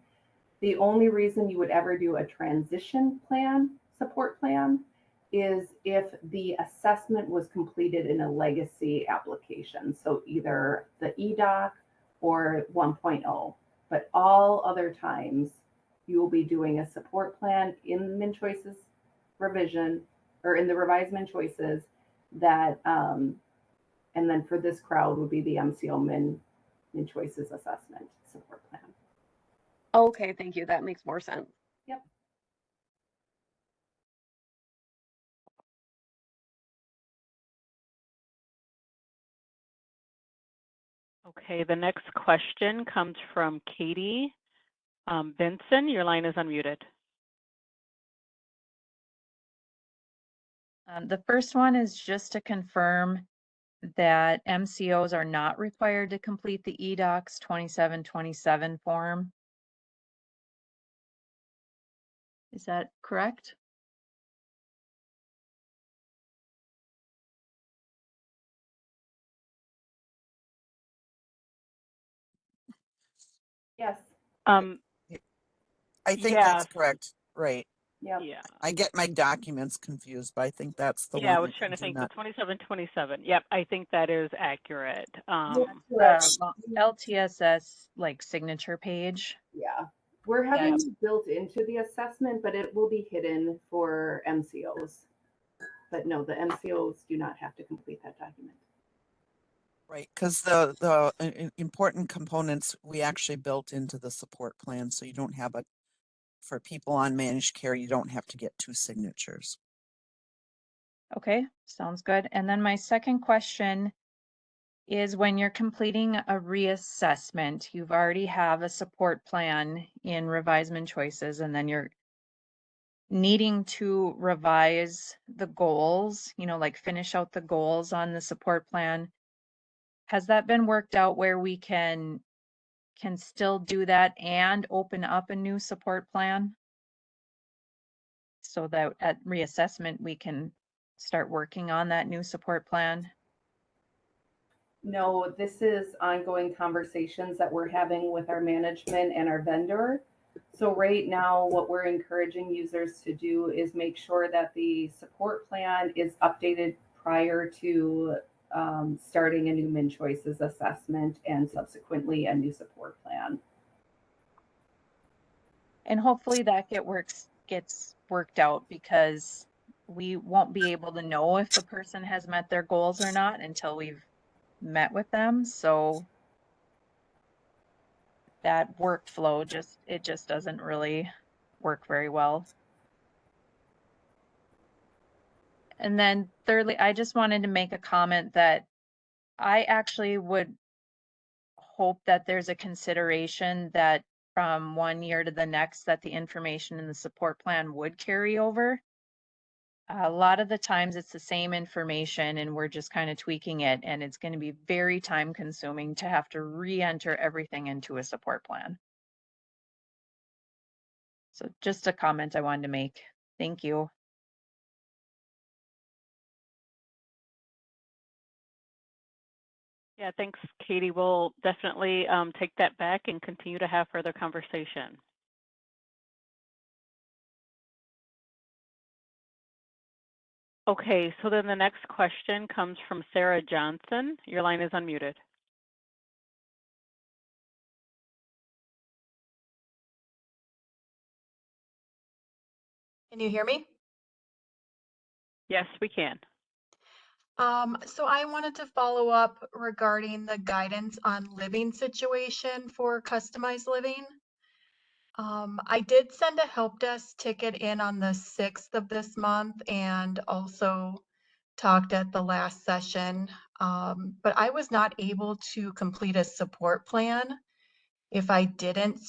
The only reason you would ever do a transition plan, support plan, is if the assessment was completed in a legacy application. So either the EDOC or 1.0. But all other times, you will be doing a support plan in MnCHOICES revision or in the revised MnCHOICES that, and then for this crowd would be the MCO MnCHOICES assessment support plan. Okay, thank you. That makes more sense. Yep. Okay, the next question comes from Katie Benson. Your line is unmuted. The first one is just to confirm that MCOs are not required to complete the EDOCS 2727 form. Is that correct? Yes. Um, I think yeah, that's correct. Right. Yep. yeah. I get my documents confused, but I think that's the Yeah, I one. was that trying to do think. The not- 2727. Yep, I think that is accurate. The LTSS like signature page. Yeah. We're having That's it built into the assessment, but it will be hidden for MCOs. But no, the MCOs do not have to complete that document. Right, because important components we actually built into the support plan, so you don't have for people on managed care, you don't have to get 2 signatures. okay, sounds good. And then my second question is when you're completing a reassessment, you've already have a support plan in revised MnCHOICES, and then you're needing to revise the goals, you know, like finish out the goals on the support plan. Has that been worked out where we can still do that and open up a new support plan? So that at reassessment, we can start working on that new support plan? No, this is ongoing conversations that we're having with our management and our vendor. So right now, what we're encouraging users to do is make sure that the support plan is updated prior to starting a new MnCHOICES assessment and subsequently a new support plan. And hopefully that gets worked out, because we won't be able to know if the person has met their goals or not until we've met with them. So that workflow just doesn't really work very well. And then thirdly, I just wanted to make a comment that I actually would hope that there's a consideration that from one year to the next that the information in the support plan would carry over. A lot of the times it's the same information and we're just kind of tweaking it, and it's going to be very time consuming to have to re-enter everything into a support plan. So just a comment I wanted to make. Thank you. Yeah, thanks, Katie. We'll definitely take that back and continue to have further conversation. Okay, so then the next question comes from Sarah Johnson. Your line is unmuted. Can you hear me? Yes, we can. So I wanted to follow up regarding the guidance on living situation for customized living. I did send a help desk ticket in on the 6th of this month and also talked at the last session, but I was not able to complete a support plan if I didn't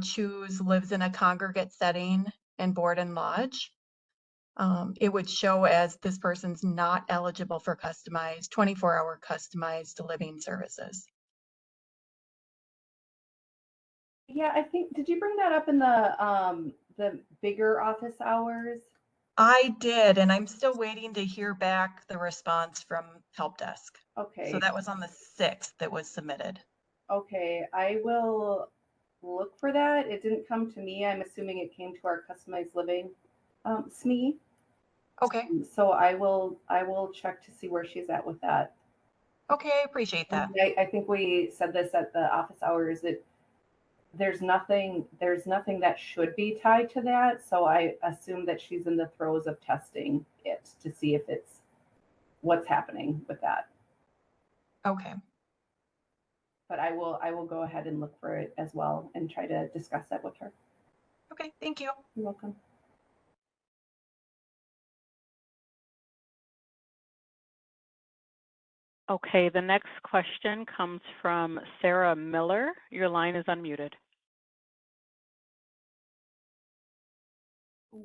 choose lives in a congregate setting and board and lodge. It would show as this person's not eligible for customized 24-hour customized living services. Yeah, I think, did you bring that up in the bigger office hours? I did, and I'm still waiting to hear back the response from help desk. Okay. So that was on the 6th that was submitted. Okay, I will look for that. It didn't come to me. I'm assuming it came to our customized living SME. Okay. So I will check to see where she's at with that. Okay, I appreciate that. I think we said this at the office hours, that there's nothing that should be tied to that. So I assume that she's in the throes of testing it to see if it's what's happening with that. Okay. But I will go ahead and look for it as well and try to discuss that with her. Okay, thank you. You're welcome. Okay, the next question comes from Sarah Miller. Your line is unmuted.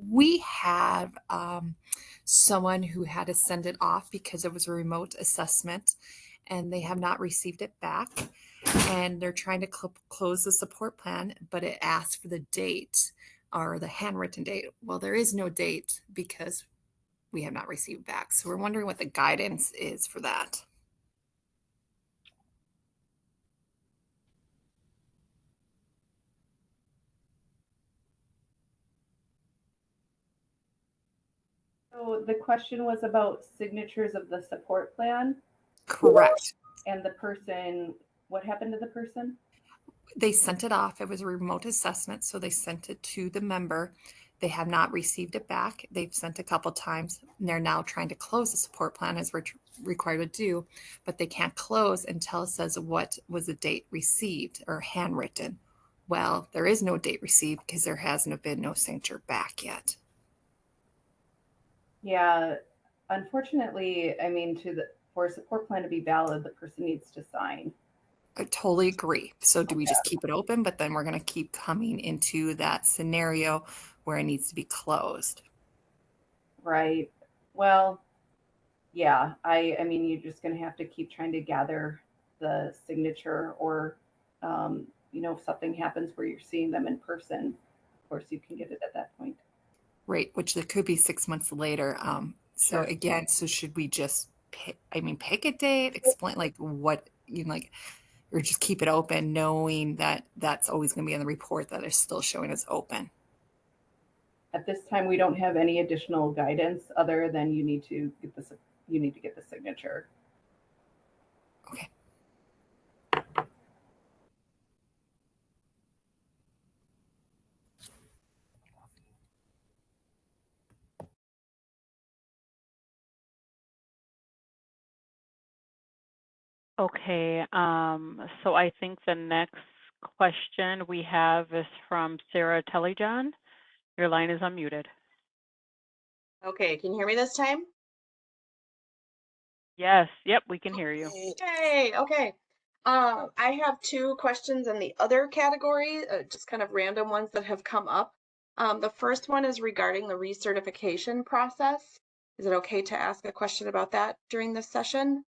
We have someone who had to send it off because it was a remote assessment and they have not received it back, and they're trying to close the support plan, but it asked for the date or the handwritten date. Well, there is no date because we have not received back. So we're wondering what the guidance is for that. So the question was about signatures of the support plan? Correct. And the person, what happened to the person? They sent it off. It was a remote assessment, so they sent it to the member. They have not received it back. They've sent a couple times, and they're now trying to close the support plan as we're required to do, but they can't close until it says what was the date received or handwritten. Well, there is no date received because there hasn't been no signature back yet. Yeah, unfortunately, I mean, for a support plan to be valid, the person needs to sign. I totally agree. So do we just keep it open, but then we're going to keep coming into that scenario where it needs to be closed. Right. Well, yeah, I mean, you're just going to have to keep trying to gather the signature, or, if something happens where you're seeing them in person, of course, you can get it at that point. Right, which there could be 6 months later. So Sure. again, so should we just pick a date, explain like what or just keep it open, knowing that that's always going to be in the report that is still showing as open? At this time, we don't have any additional guidance other than you need to get the signature. Okay. Okay, so I think the next question we have is from Sarah Tellyjohn. Your line is unmuted. Okay, can you hear me this time? Yes, yep, we can hear you. Yay, okay. I have two questions in the other category, just kind of random ones that have come up. The first one is regarding the recertification process. Is it okay to ask a question about that during this session?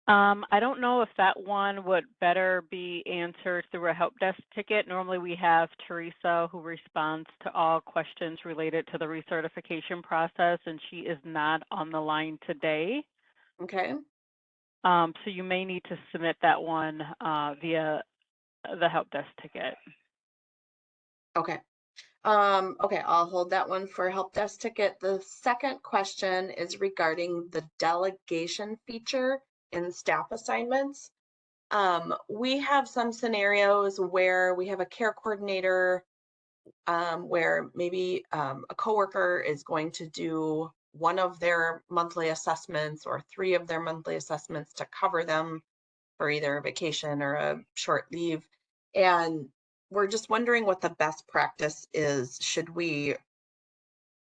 I don't know if that one would better be answered through a help desk ticket. Normally we have Teresa who responds to all questions related to the recertification process, and she is not on the line today. Okay. So you may need to submit that one via the help desk ticket. Okay. Okay, I'll hold that one for help desk ticket. The second question is regarding the delegation feature in staff assignments. We have some scenarios where we have a care coordinator where maybe a coworker is going to do one of their monthly assessments or 3 of their monthly assessments to cover them for either a vacation or a short leave. And we're just wondering what the best practice is. Should we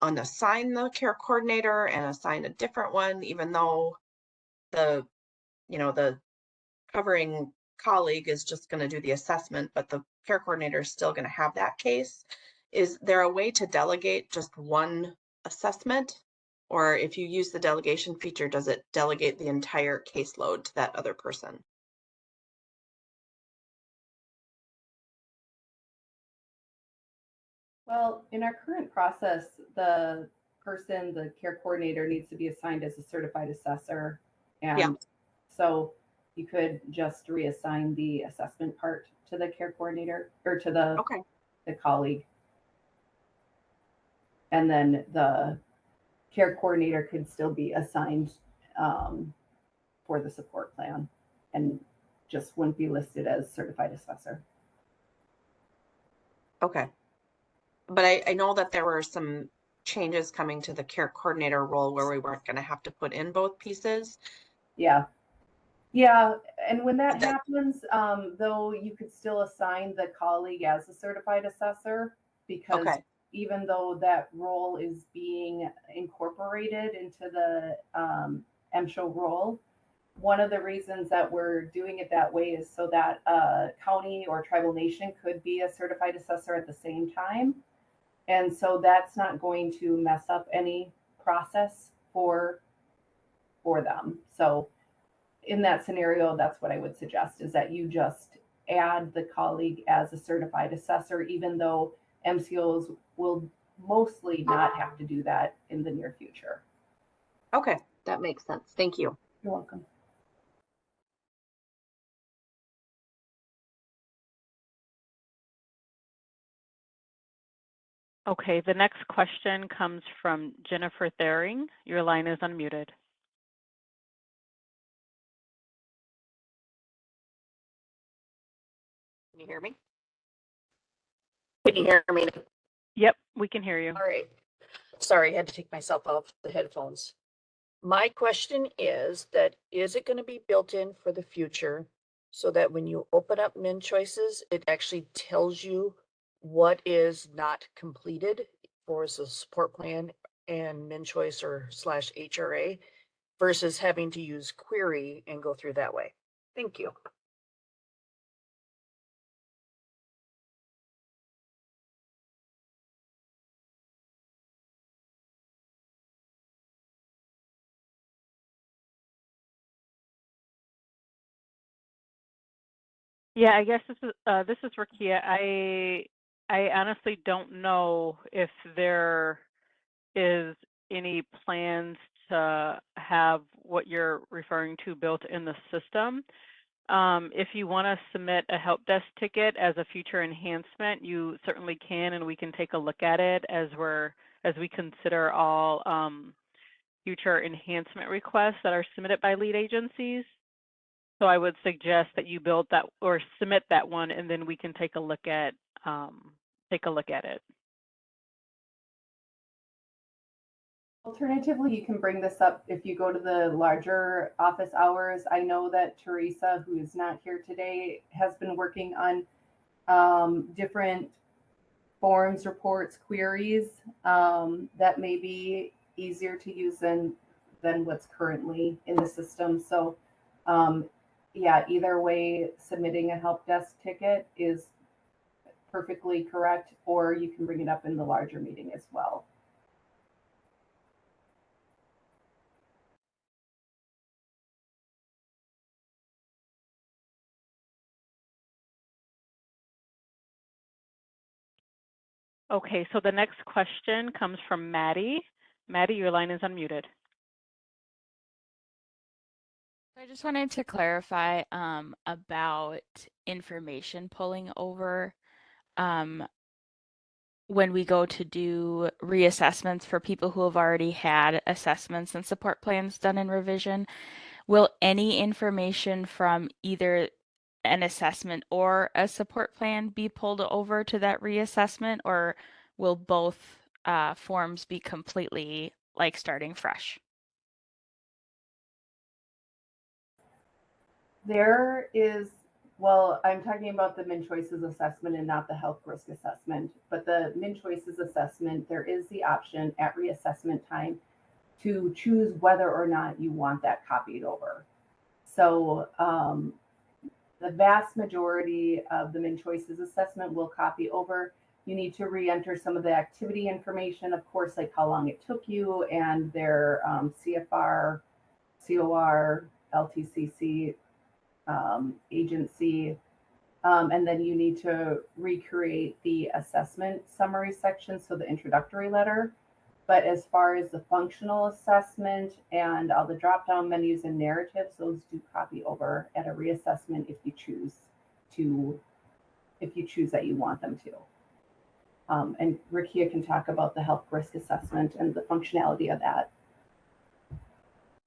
unassign the care coordinator and assign a different one, even though the covering colleague is just going to do the assessment, but the care coordinator is still going to have that case? Is there a way to delegate just one assessment? Or if you use the delegation feature, does it delegate the entire caseload to that other person? Well, in our current process, the care coordinator, needs to be assigned as a certified assessor. And Yeah. so you could just reassign the assessment part to the care coordinator or to Okay. the colleague. And then the care coordinator could still be assigned for the support plan and just wouldn't be listed as certified assessor. Okay. But I know that there were some changes coming to the care coordinator role where we weren't going to have to put in both pieces. Yeah. Yeah. And when that happens, though, you could still assign the colleague as a certified assessor, because even though that role is being incorporated into the MCHO role, one of the reasons that we're doing it that way is so that a county or tribal nation could be a certified assessor at the same time. And so that's not going to mess up any process for them. So in that scenario, that's what I would suggest, is that you just add the colleague as a certified assessor, even though MCOs will mostly not have to do that in the near future. Okay, that makes sense. Thank you. You're welcome. Okay, the next question comes from Jennifer Thering. Your line is unmuted. Can you hear me? Can you hear me? Yep, we can hear you. All right. Sorry, I had to take myself off the headphones. My question is it going to be built in for the future so that when you open up MnCHOICES, it actually tells you what is not completed for a support plan and MnCHOICE or /HRA versus having to use query and go through that way? Thank you. Yeah, I guess this is Rakia. I honestly don't know if there is any plans to have what you're referring to built in the system. If you want to submit a help desk ticket as a future enhancement, you certainly can, and we can take a look at it as we consider all future enhancement requests that are submitted by lead agencies. So I would suggest that you build that or submit that one, and then we can take a look at it. Alternatively, you can bring this up if you go to the larger office hours. I know that Teresa, who is not here today, has been working on different forms, reports, queries that may be easier to use than what's currently in the system. So yeah, either way, submitting a help desk ticket is perfectly correct, or you can bring it up in the larger meeting as well. Okay, so the next question comes from Maddie. Maddie, your line is unmuted. I just wanted to clarify about information pulling over when we go to do reassessments for people who have already had assessments and support plans done in revision. Will any information from either an assessment or a support plan be pulled over to that reassessment, or will both forms be completely like starting fresh? There is, well, I'm talking about the MnCHOICES assessment and not the health risk assessment, but the MnCHOICES assessment, there is the option at reassessment time to choose whether or not you want that copied over. So the vast majority of the MnCHOICES assessment will copy over. You need to re-enter some of the activity information, of course, like how long it took you and their CFR, COR, LTCC agency. And then you need to recreate the assessment summary section, so the introductory letter. But as far as the functional assessment and all the drop-down menus and narratives, those do copy over at a reassessment if you choose that you want them to. And Rakia can talk about the health risk assessment and the functionality of that.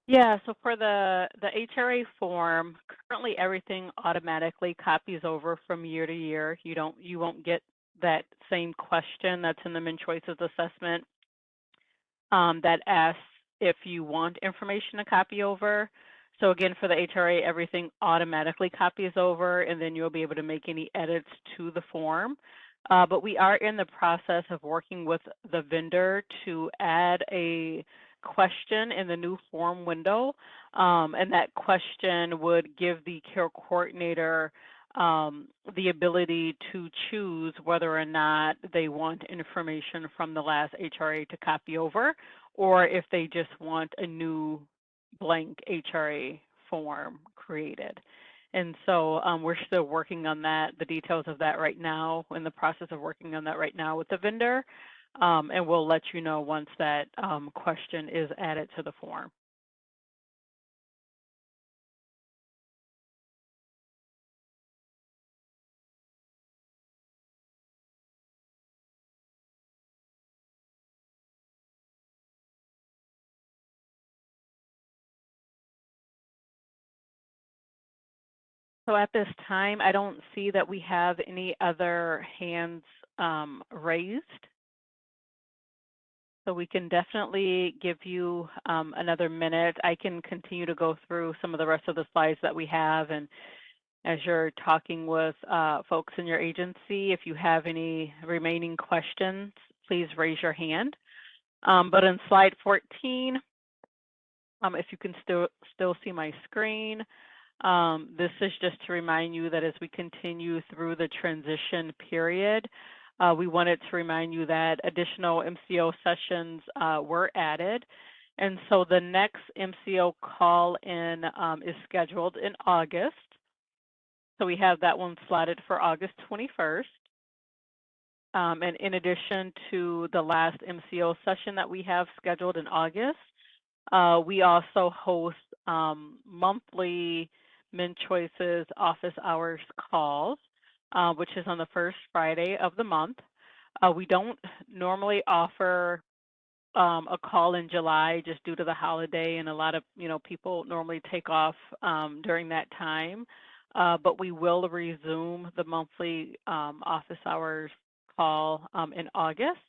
Yeah, so for the HRA form, currently everything automatically copies over from year to year. You won't get that same question that's in the MnCHOICES assessment that asks if you want information to copy over. So again, for the HRA, everything automatically copies over, and then you'll be able to make any edits to the form. But we are in the process of working with the vendor to add a question in the new form window, and that question would give the care coordinator the ability to choose whether or not they want information from the last HRA to copy over, or if they just want a new blank HRA form created. And so we're still working on that, the details of that right now, in the process of working on that right now with the vendor. And we'll let you know once that question is added to the form. So at this time, I don't see that we have any other hands raised. So we can definitely give you another minute. I can continue to go through some of the rest of the slides that we have. And as you're talking with folks in your agency, if you have any remaining questions, please raise your hand. But in slide 14, if you can still see my screen, this is just to remind you that as we continue through the transition period, we wanted to remind you that additional MCO sessions were added. And so the next MCO call-in is scheduled in August. So we have that one slotted for August 21st. And in addition to the last MCO session that we have scheduled in August, we also host monthly MnCHOICES office hours calls, which is on the first Friday of the month. We don't normally offer a call in July just due to the holiday, and a lot of people normally take off during that time. But we will resume the monthly office hours call in August.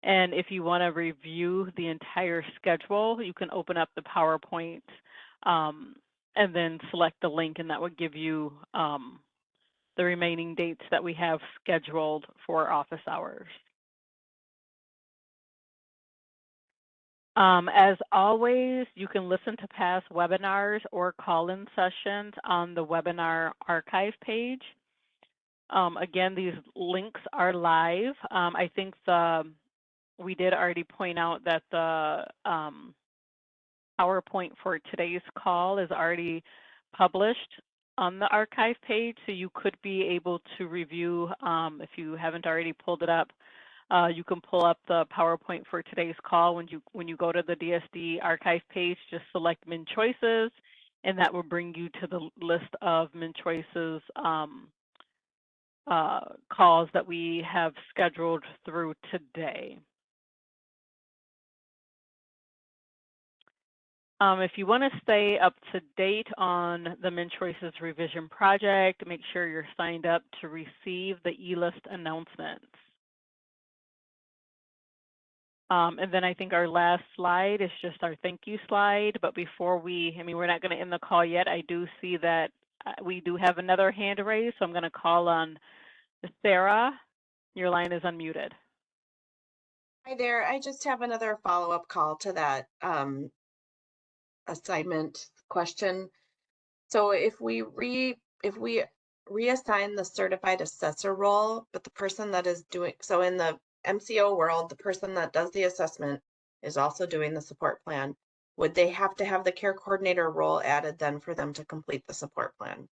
And if you want to review the entire schedule, you can open up the PowerPoint and then select the link, and that would give you the remaining dates that we have scheduled for office hours. As always, you can listen to past webinars or call-in sessions on the webinar archive page. Again, these links are live. I think we did already point out that the PowerPoint for today's call is already published on the archive page, so you could be able to review if you haven't already pulled it up. You can pull up the PowerPoint for today's call when you go to the DSD archive page. Just select MnCHOICES, and that will bring you to the list of MnCHOICES calls that we have scheduled through today. If you want to stay up to date on the MnCHOICES revision project, make sure you're signed up to receive the e-list announcements. And then I think our last slide is just our thank you slide. But before we're not going to end the call yet. I do see that we do have another hand raised, so I'm going to call on Sarah. Your line is unmuted. Hi there. I just have another follow-up call to that assignment question. So if we reassign the certified assessor role, but the person that is doing so in the MCO world, the person that does the assessment is also doing the support plan, would they have to have the care coordinator role added then for them to complete the support plan?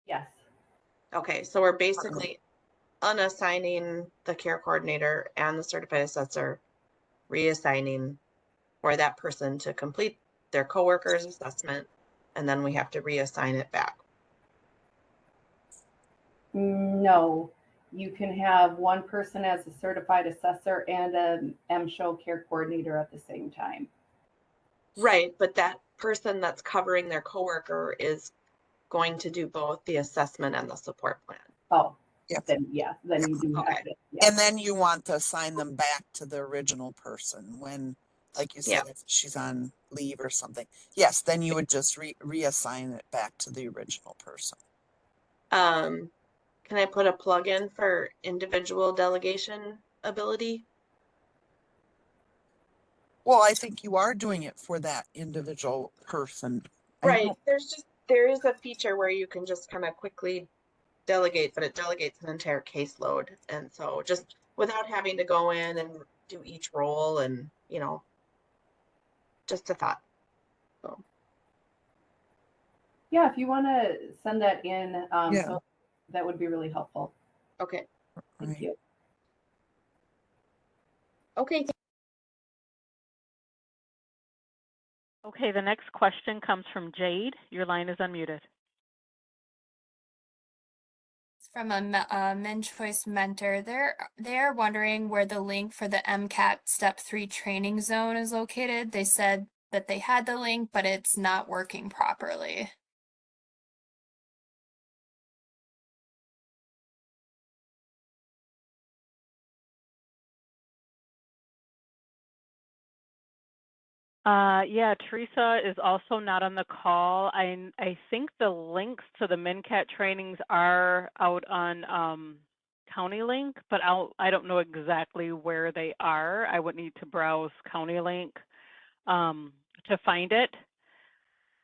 Yes. Okay, so we're basically unassigning the care coordinator and the certified assessor, reassigning for that person to complete their coworker's assessment, and then we have to reassign it back. No, you can have one person as a certified assessor and an MSHO care coordinator at the same time. Right, but that person that's covering their coworker is going to do both the assessment and the support plan. Oh, Yes. then yeah, then you do have to. Yeah. And then you want to assign them back to the original person when, like you said, if she's on leave or something. Yes, then you would just reassign it back to the original person. Can I put a plug in for individual delegation ability? Well, I think you are doing it for that individual person. Right. There is a feature where you can just kind of quickly delegate, but it delegates an entire caseload. And so just without having to go in and do each role and, just a thought. So. Yeah, if you want to send that in, so that would be really helpful. Okay. Thank you. Okay. Okay, the next question comes from Jade. Your line is unmuted. From a MnCHOICE mentor. They're wondering where the link for the MCAT Step 3 training zone is located. They said that they had the link, but it's not working properly. Yeah, Teresa is also not on the call. I think the links to the MnCAT trainings are out on County Link, but I don't know exactly where they are. I would need to browse County Link to find it.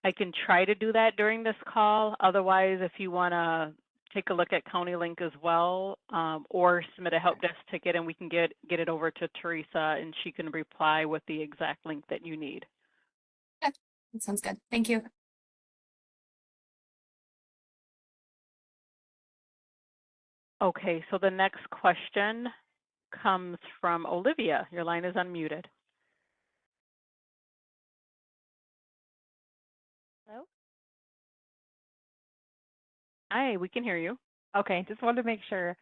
I can try to do that during this call. Otherwise, if you want to take a look at County Link as well, or submit a help desk ticket, and we can get it over to Teresa, and she can reply with the exact link that you need. Okay. That sounds good. Thank you. Okay, so the next question comes from Olivia. Your line is unmuted. Hello? Hi, we can hear you. Okay, just wanted to make sure.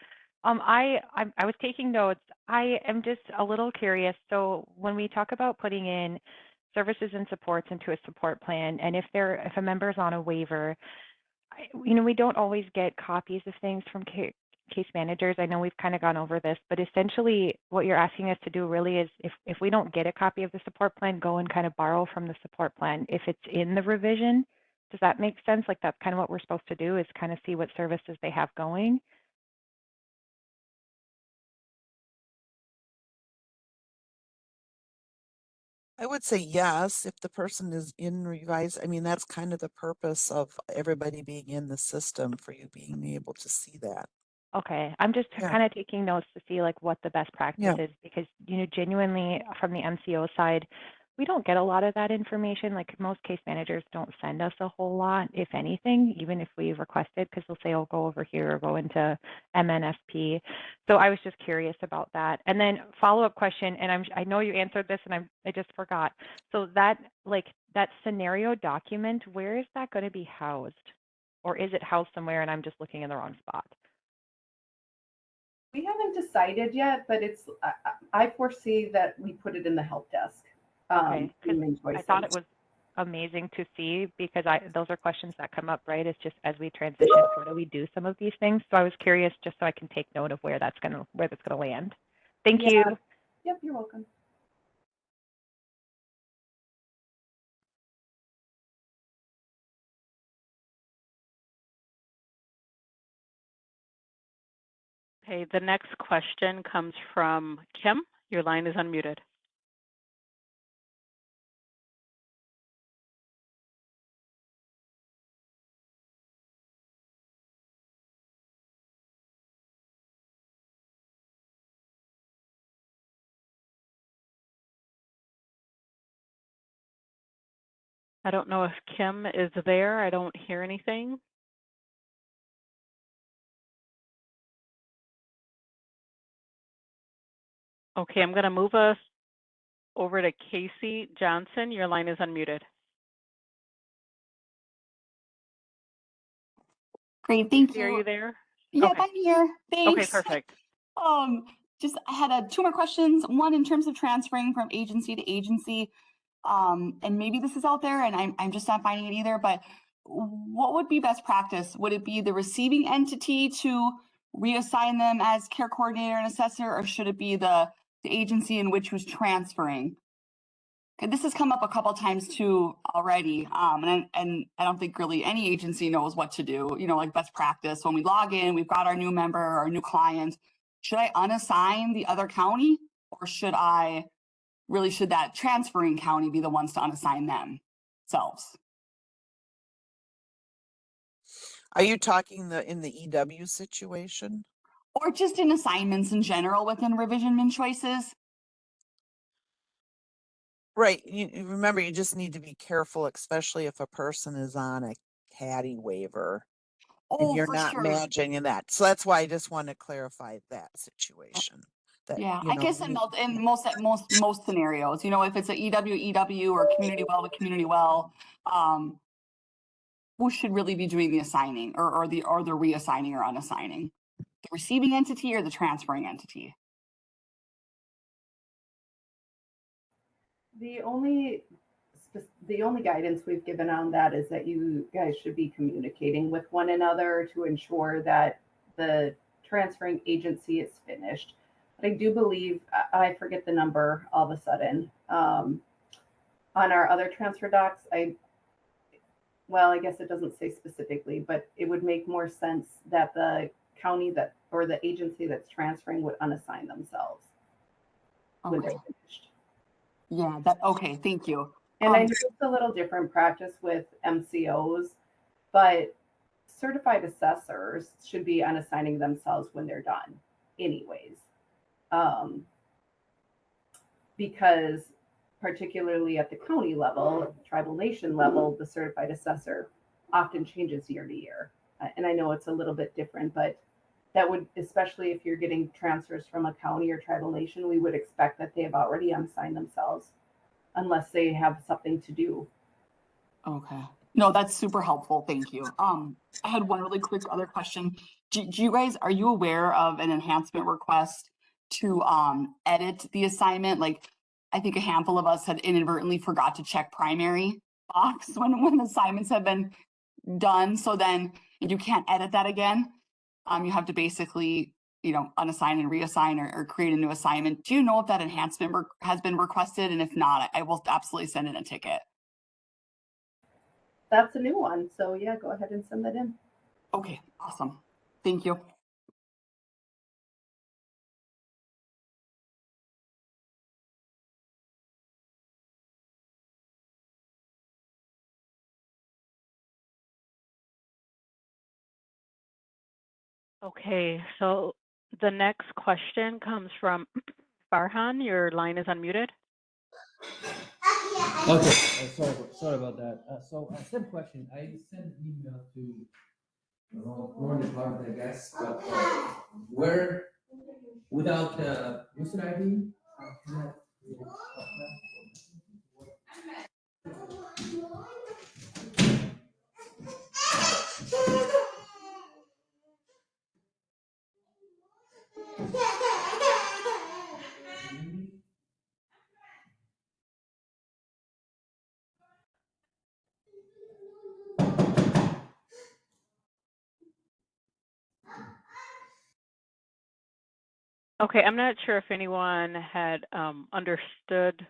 I was taking notes. I am just a little curious. So when we talk about putting in services and supports into a support plan, and if a member is on a waiver, we don't always get copies of things from case managers. I know we've kind of gone over this, but essentially what you're asking us to do really is if we don't get a copy of the support plan, go and kind of borrow from the support plan if it's in the revision. Does that make sense? Like that's kind of what we're supposed to do, is kind of see what services they have going. I would say yes, if the person is in revise. I mean, that's kind of the purpose of everybody being in the system, for you being able to see that. Okay, I'm just Yeah. kind of taking notes to see like what the best practice Yeah. is, because genuinely from the MCO side, we don't get a lot of that information. Like most case managers don't send us a whole lot, if anything, even if we request it, because they'll say, "Oh, go over here or go into MNFP." So I was just curious about that. And then follow-up question, and I know you answered this, and I just forgot. So that scenario document, where is that going to be housed, or is it housed somewhere and I'm just looking in the wrong spot? We haven't decided yet, but I foresee that we put it in the help desk. Okay, because in I thought MnCHOICES. it was amazing to see, because those are questions that come up, right? It's just as we transition, where do we do some of these things? So I was curious, just so I can take note of where that's gonna land. Thank you. Yep, you're welcome. Okay, the next question comes from Kim. Your line is unmuted. I don't know if Kim is there. I don't hear anything. Okay, I'm going to move us over to Casey Johnson. Your line is unmuted. Great, thank Casey, are you there? Yep, Okay. I'm here. Thanks. Okay, perfect. Just I had two more questions. One, in terms of transferring from agency to agency, and maybe this is out there and I'm just not finding it either, but what would be best practice? Would it be the receiving entity to reassign them as care coordinator and assessor, or should it be the agency in which was transferring? This has come up a couple times too already, and I don't think really any agency knows what to do. Like best practice, when we log in, we've got our new member, our new client. Should I unassign the other county, or should that transferring county be the ones to unassign themselves? Are you talking in the EW situation? Or just in assignments in general within revision MnCHOICES? Right. You remember, you just need to be careful, especially if a person is on a caddy waiver and Oh, you're for not sure. managing that. So that's why I just want to clarify that situation. That, Yeah, I guess in most scenarios, if it's a EW or community well to community well, who should really be doing the assigning or the reassigning or unassigning? The receiving entity or the transferring entity? The only guidance we've given on that is that you guys should be communicating with one another to ensure that the transferring agency is finished. But I do believe, I forget the number all of a sudden, on our other transfer docs, I guess it doesn't say specifically, but it would make more sense that the county or the agency that's transferring would unassign themselves when they're finished. Yeah, okay, thank you. And I know it's a little different practice with MCOs, but certified assessors should be unassigning themselves when they're done anyways. Because particularly at the county level, tribal nation level, the certified assessor often changes year to year. And I know it's a little bit different, but that would, especially if you're getting transfers from a county or tribal nation, we would expect that they have already unassigned themselves unless they have something to do. Okay. No, that's super helpful. Thank you. I had one really quick other question. Do you guys, are you aware of an enhancement request to edit the assignment? Like, I think a handful of us had inadvertently forgot to check primary box when assignments have been done. So then you can't edit that again. You have to basically, unassign and reassign or create a new assignment. Do you know if that enhancement has been requested? And if not, I will absolutely send in a ticket. That's a new one. So yeah, go ahead and send that in. Okay, awesome. Thank you. Okay, so the next question comes from Farhan. Your line is unmuted. Okay, sorry about that. So same question. I sent an email to wrong department, I guess, but where without the user ID. Okay, I'm not sure if anyone had understood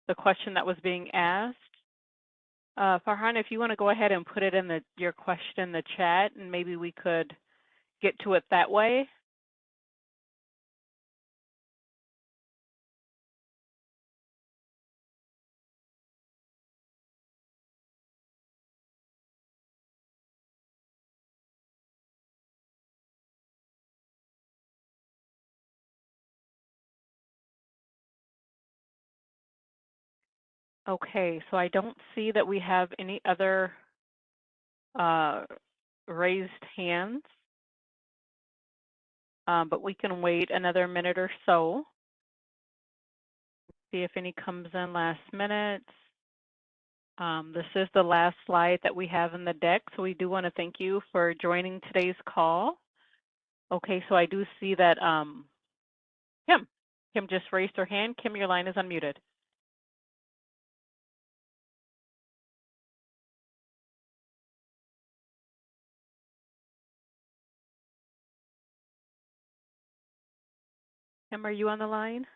the question that was being asked. Farhan, if you want to go ahead and put it in your question in the chat, and maybe we could get to it that way. Okay, so I don't see that we have any other raised hands, but we can wait another minute or so. See if any comes in last minute. This is the last slide that we have in the deck, so we do want to thank you for joining today's call. Okay, so I do see that Kim just raised her hand. Kim, your line is unmuted. Kim, are you on the line?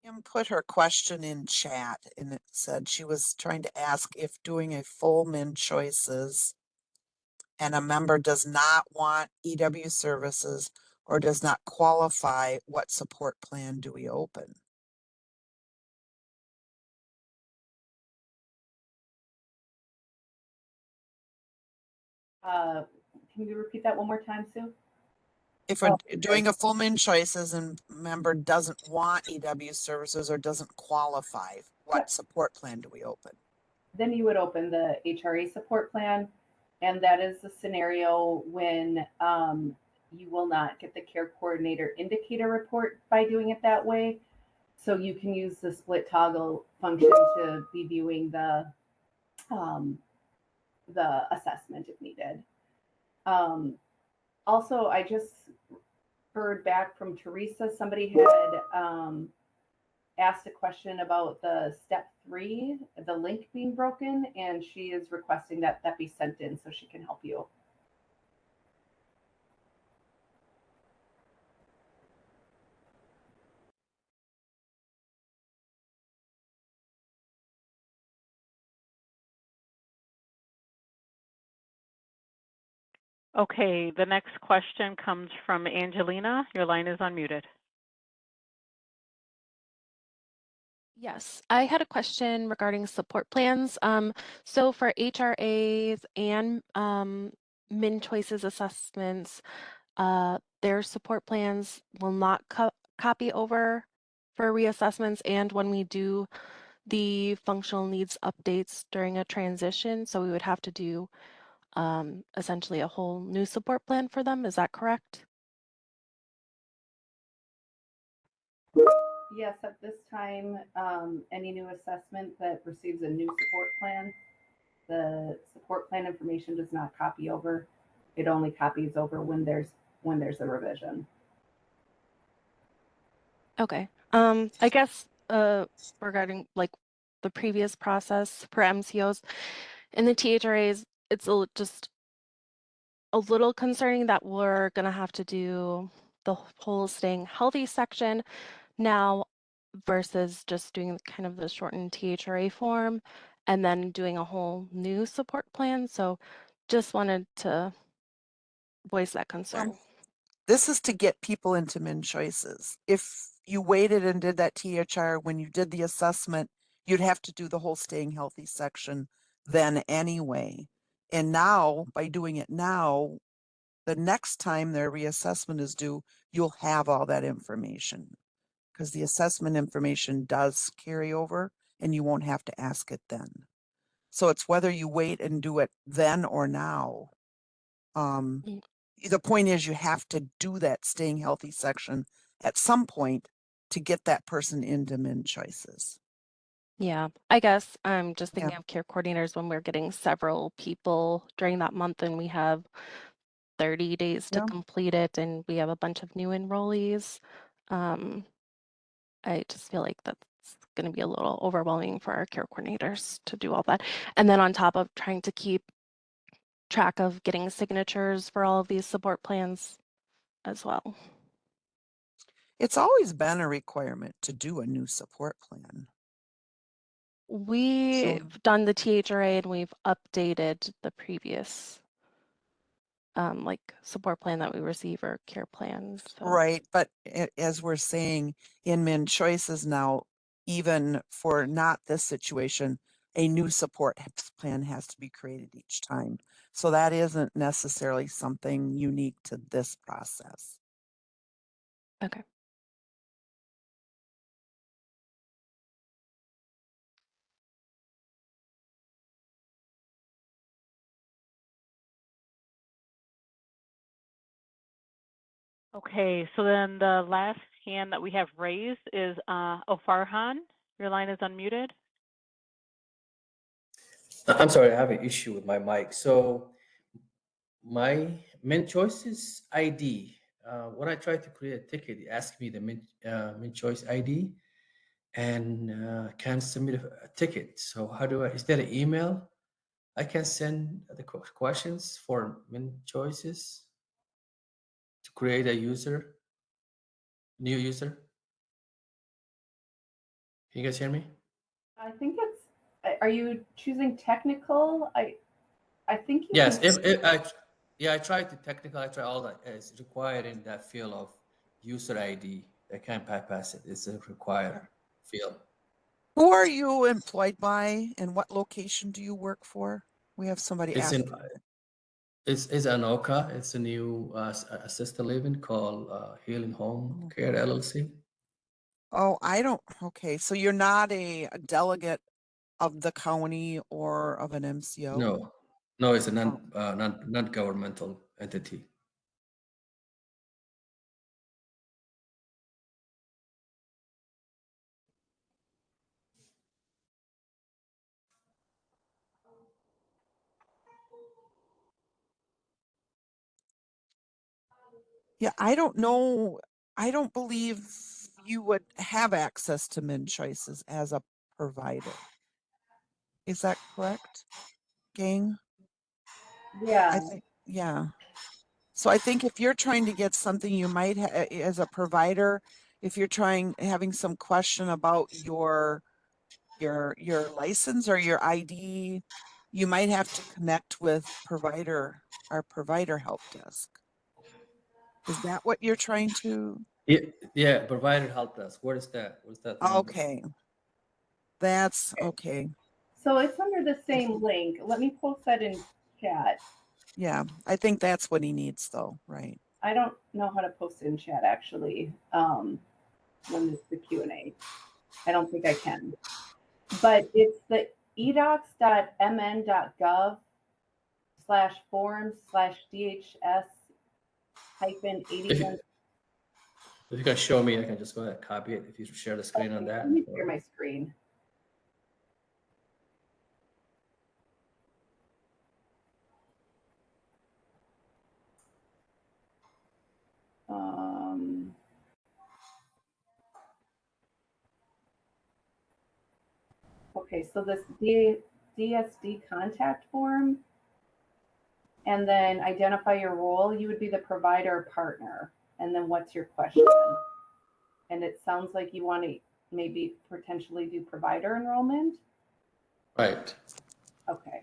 Kim put her question in chat and it said she was trying to ask if doing a full MnCHOICES and a member does not want EW services or does not qualify, what support plan do we open? Can you repeat that one more time, Sue? If we're doing a full MnCHOICES and member doesn't want EW services or doesn't qualify, what support plan do we open? Then you would open the HRA support plan, and that is the scenario when you will not get the care coordinator indicator report by doing it that way. So you can use the split toggle function to be viewing the assessment if needed. Also, I just heard back from Teresa. Somebody had asked a question about the step 3, the link being broken, and she is requesting that that be sent in so she can help you. Okay, the next question comes from Angelina. Your line is unmuted. Yes, I had a question regarding support plans. So for HRAs and MnCHOICES assessments, their support plans will not copy over for reassessments, and when we do the functional needs updates during a transition, so we would have to do essentially a whole new support plan for them. Is that correct? Yes, at this time, any new assessment that receives a new support plan, the support plan information does not copy over. It only copies over when there's a revision. Okay. I guess regarding like the previous process for MCOs and the THRAs, it's just a little concerning that we're gonna have to do the whole staying healthy section now versus just doing kind of the shortened THRA form and then doing a whole new support plan. So just wanted to voice that concern. This is to get people into MnCHOICES. If you waited and did that THR when you did the assessment, you'd have to do the whole staying healthy section then anyway. And now, by doing it now, the next time their reassessment is due, you'll have all that information because the assessment information does carry over and you won't have to ask it then. So it's whether you wait and do it then or now. The point is you have to do that staying healthy section at some point to get that person into MnCHOICES. Yeah, I guess I'm just Yeah. thinking of care coordinators when we're getting several people during that month and we have 30 days to Yeah. complete it and we have a bunch of new enrollees. I just feel like that's going to be a little overwhelming for our care coordinators to do all that. And then on top of trying to keep track of getting signatures for all of these support plans as well. It's always been a requirement to do a new support plan. We've done the THRA and we've updated the previous like support plan that we receive or care plan. So. Right, but as we're saying in MnCHOICES now, even for not this situation, a new support plan has to be created each time. So that isn't necessarily something unique to this process. Okay. Okay, so then the last hand that we have raised is Ofarhan. Your line is unmuted. I'm sorry, I have an issue with my mic. So my MnCHOICES ID, when I try to create a ticket, it asks me the MnCHOICE ID and can submit a ticket. So how do I, is there an email I can send the questions for MnCHOICES to create a new user? Can you guys hear me? I think are you choosing technical? I think you Yes, can. I tried the technical, I tried all that. It's required in that field of user ID. I can't bypass it. It's a required field. Who are you employed by and what location do you work for? We have somebody It's ask. it's Anoka. It's a new assisted living called Healing Home Care LLC. Oh, okay. So you're not a delegate of the county or of an MCO? No, it's a non-governmental entity. Yeah, I don't know. I don't believe you would have access to MnCHOICES as a provider. Is that correct, gang? Yeah. I think, yeah. So I think if you're trying to get something, you might as a provider, if you're having some question about your license or your ID, you might have to connect with provider our provider help desk. Is that what you're trying to? Yeah, provider help desk. What is that? What's that number? Okay. That's okay. So it's under the same link. Let me post that in chat. Yeah, I think that's what he needs though, right? I don't know how to post it in chat actually. When it's the Q&A. I don't think I can. But it's the edocs.mn.gov/forms/DHS-81. If you can show me, I can just go ahead and copy it. If you share the screen on that. Let me share my screen. Okay, so this DSD contact form, and then identify your role. You would be the provider or partner. And then what's your question? And it sounds like you want to maybe potentially do provider enrollment. Right. Okay.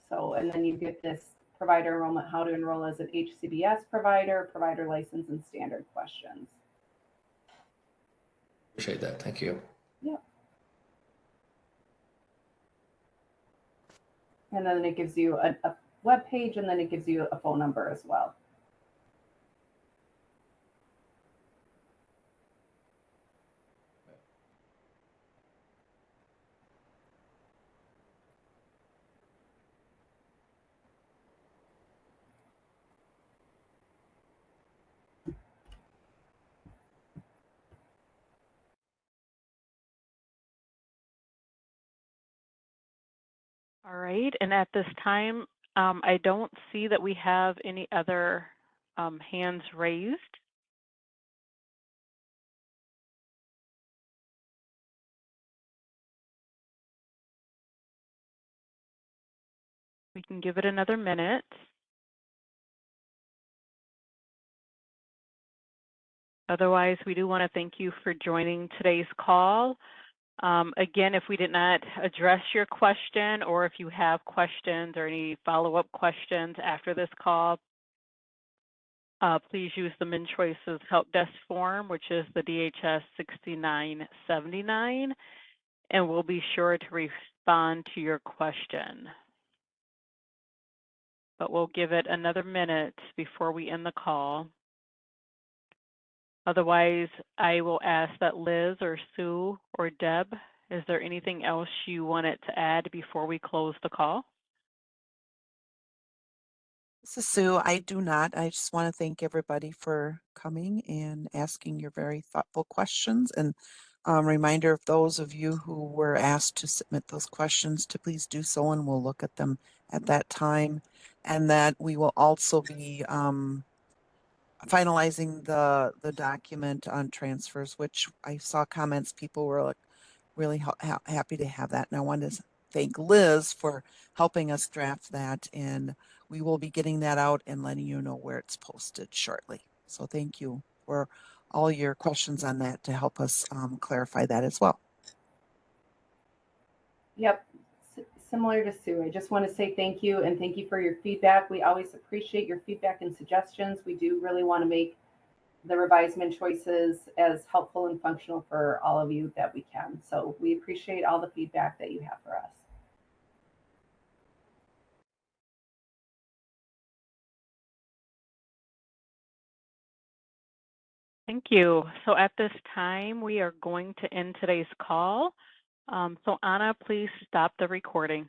So, and then you get this provider enrollment, how to enroll as an HCBS provider, provider license, and standard questions. Appreciate that. Thank you. Yep. And then it gives you a web page, and then it gives you a phone number as well. All right, and at this time, I don't see that we have any other hands raised. We can give it another minute. Otherwise, we do want to thank you for joining today's call. Again, if we did not address your question, or if you have questions or any follow-up questions after this call, please use the MnCHOICES Help Desk form, which is the DHS 6979, and we'll be sure to respond to your question. But we'll give it another minute before we end the call. Otherwise, I will ask that Liz or Sue or Deb, is there anything else you wanted to add before we close the call? This is Sue. I do not. I just want to thank everybody for coming and asking your very thoughtful questions. And reminder of those of you who were asked to submit those questions to please do so, and we'll look at them at that time. And that we will also be finalizing the document on transfers, which I saw comments, people were like really happy to have that. And I want to thank Liz for helping us draft that, and we will be getting that out and letting you know where it's posted shortly. So thank you for all your questions on that to help us clarify that as well. Yep, similar to Sue. I just want to say thank you, and thank you for your feedback. We always appreciate your feedback and suggestions. We do really want to make the revised MnCHOICES as helpful and functional for all of you that we can. So we appreciate all the feedback that you have for us. Thank you. So at this time, we are going to end today's call. So Anna, please stop the recording.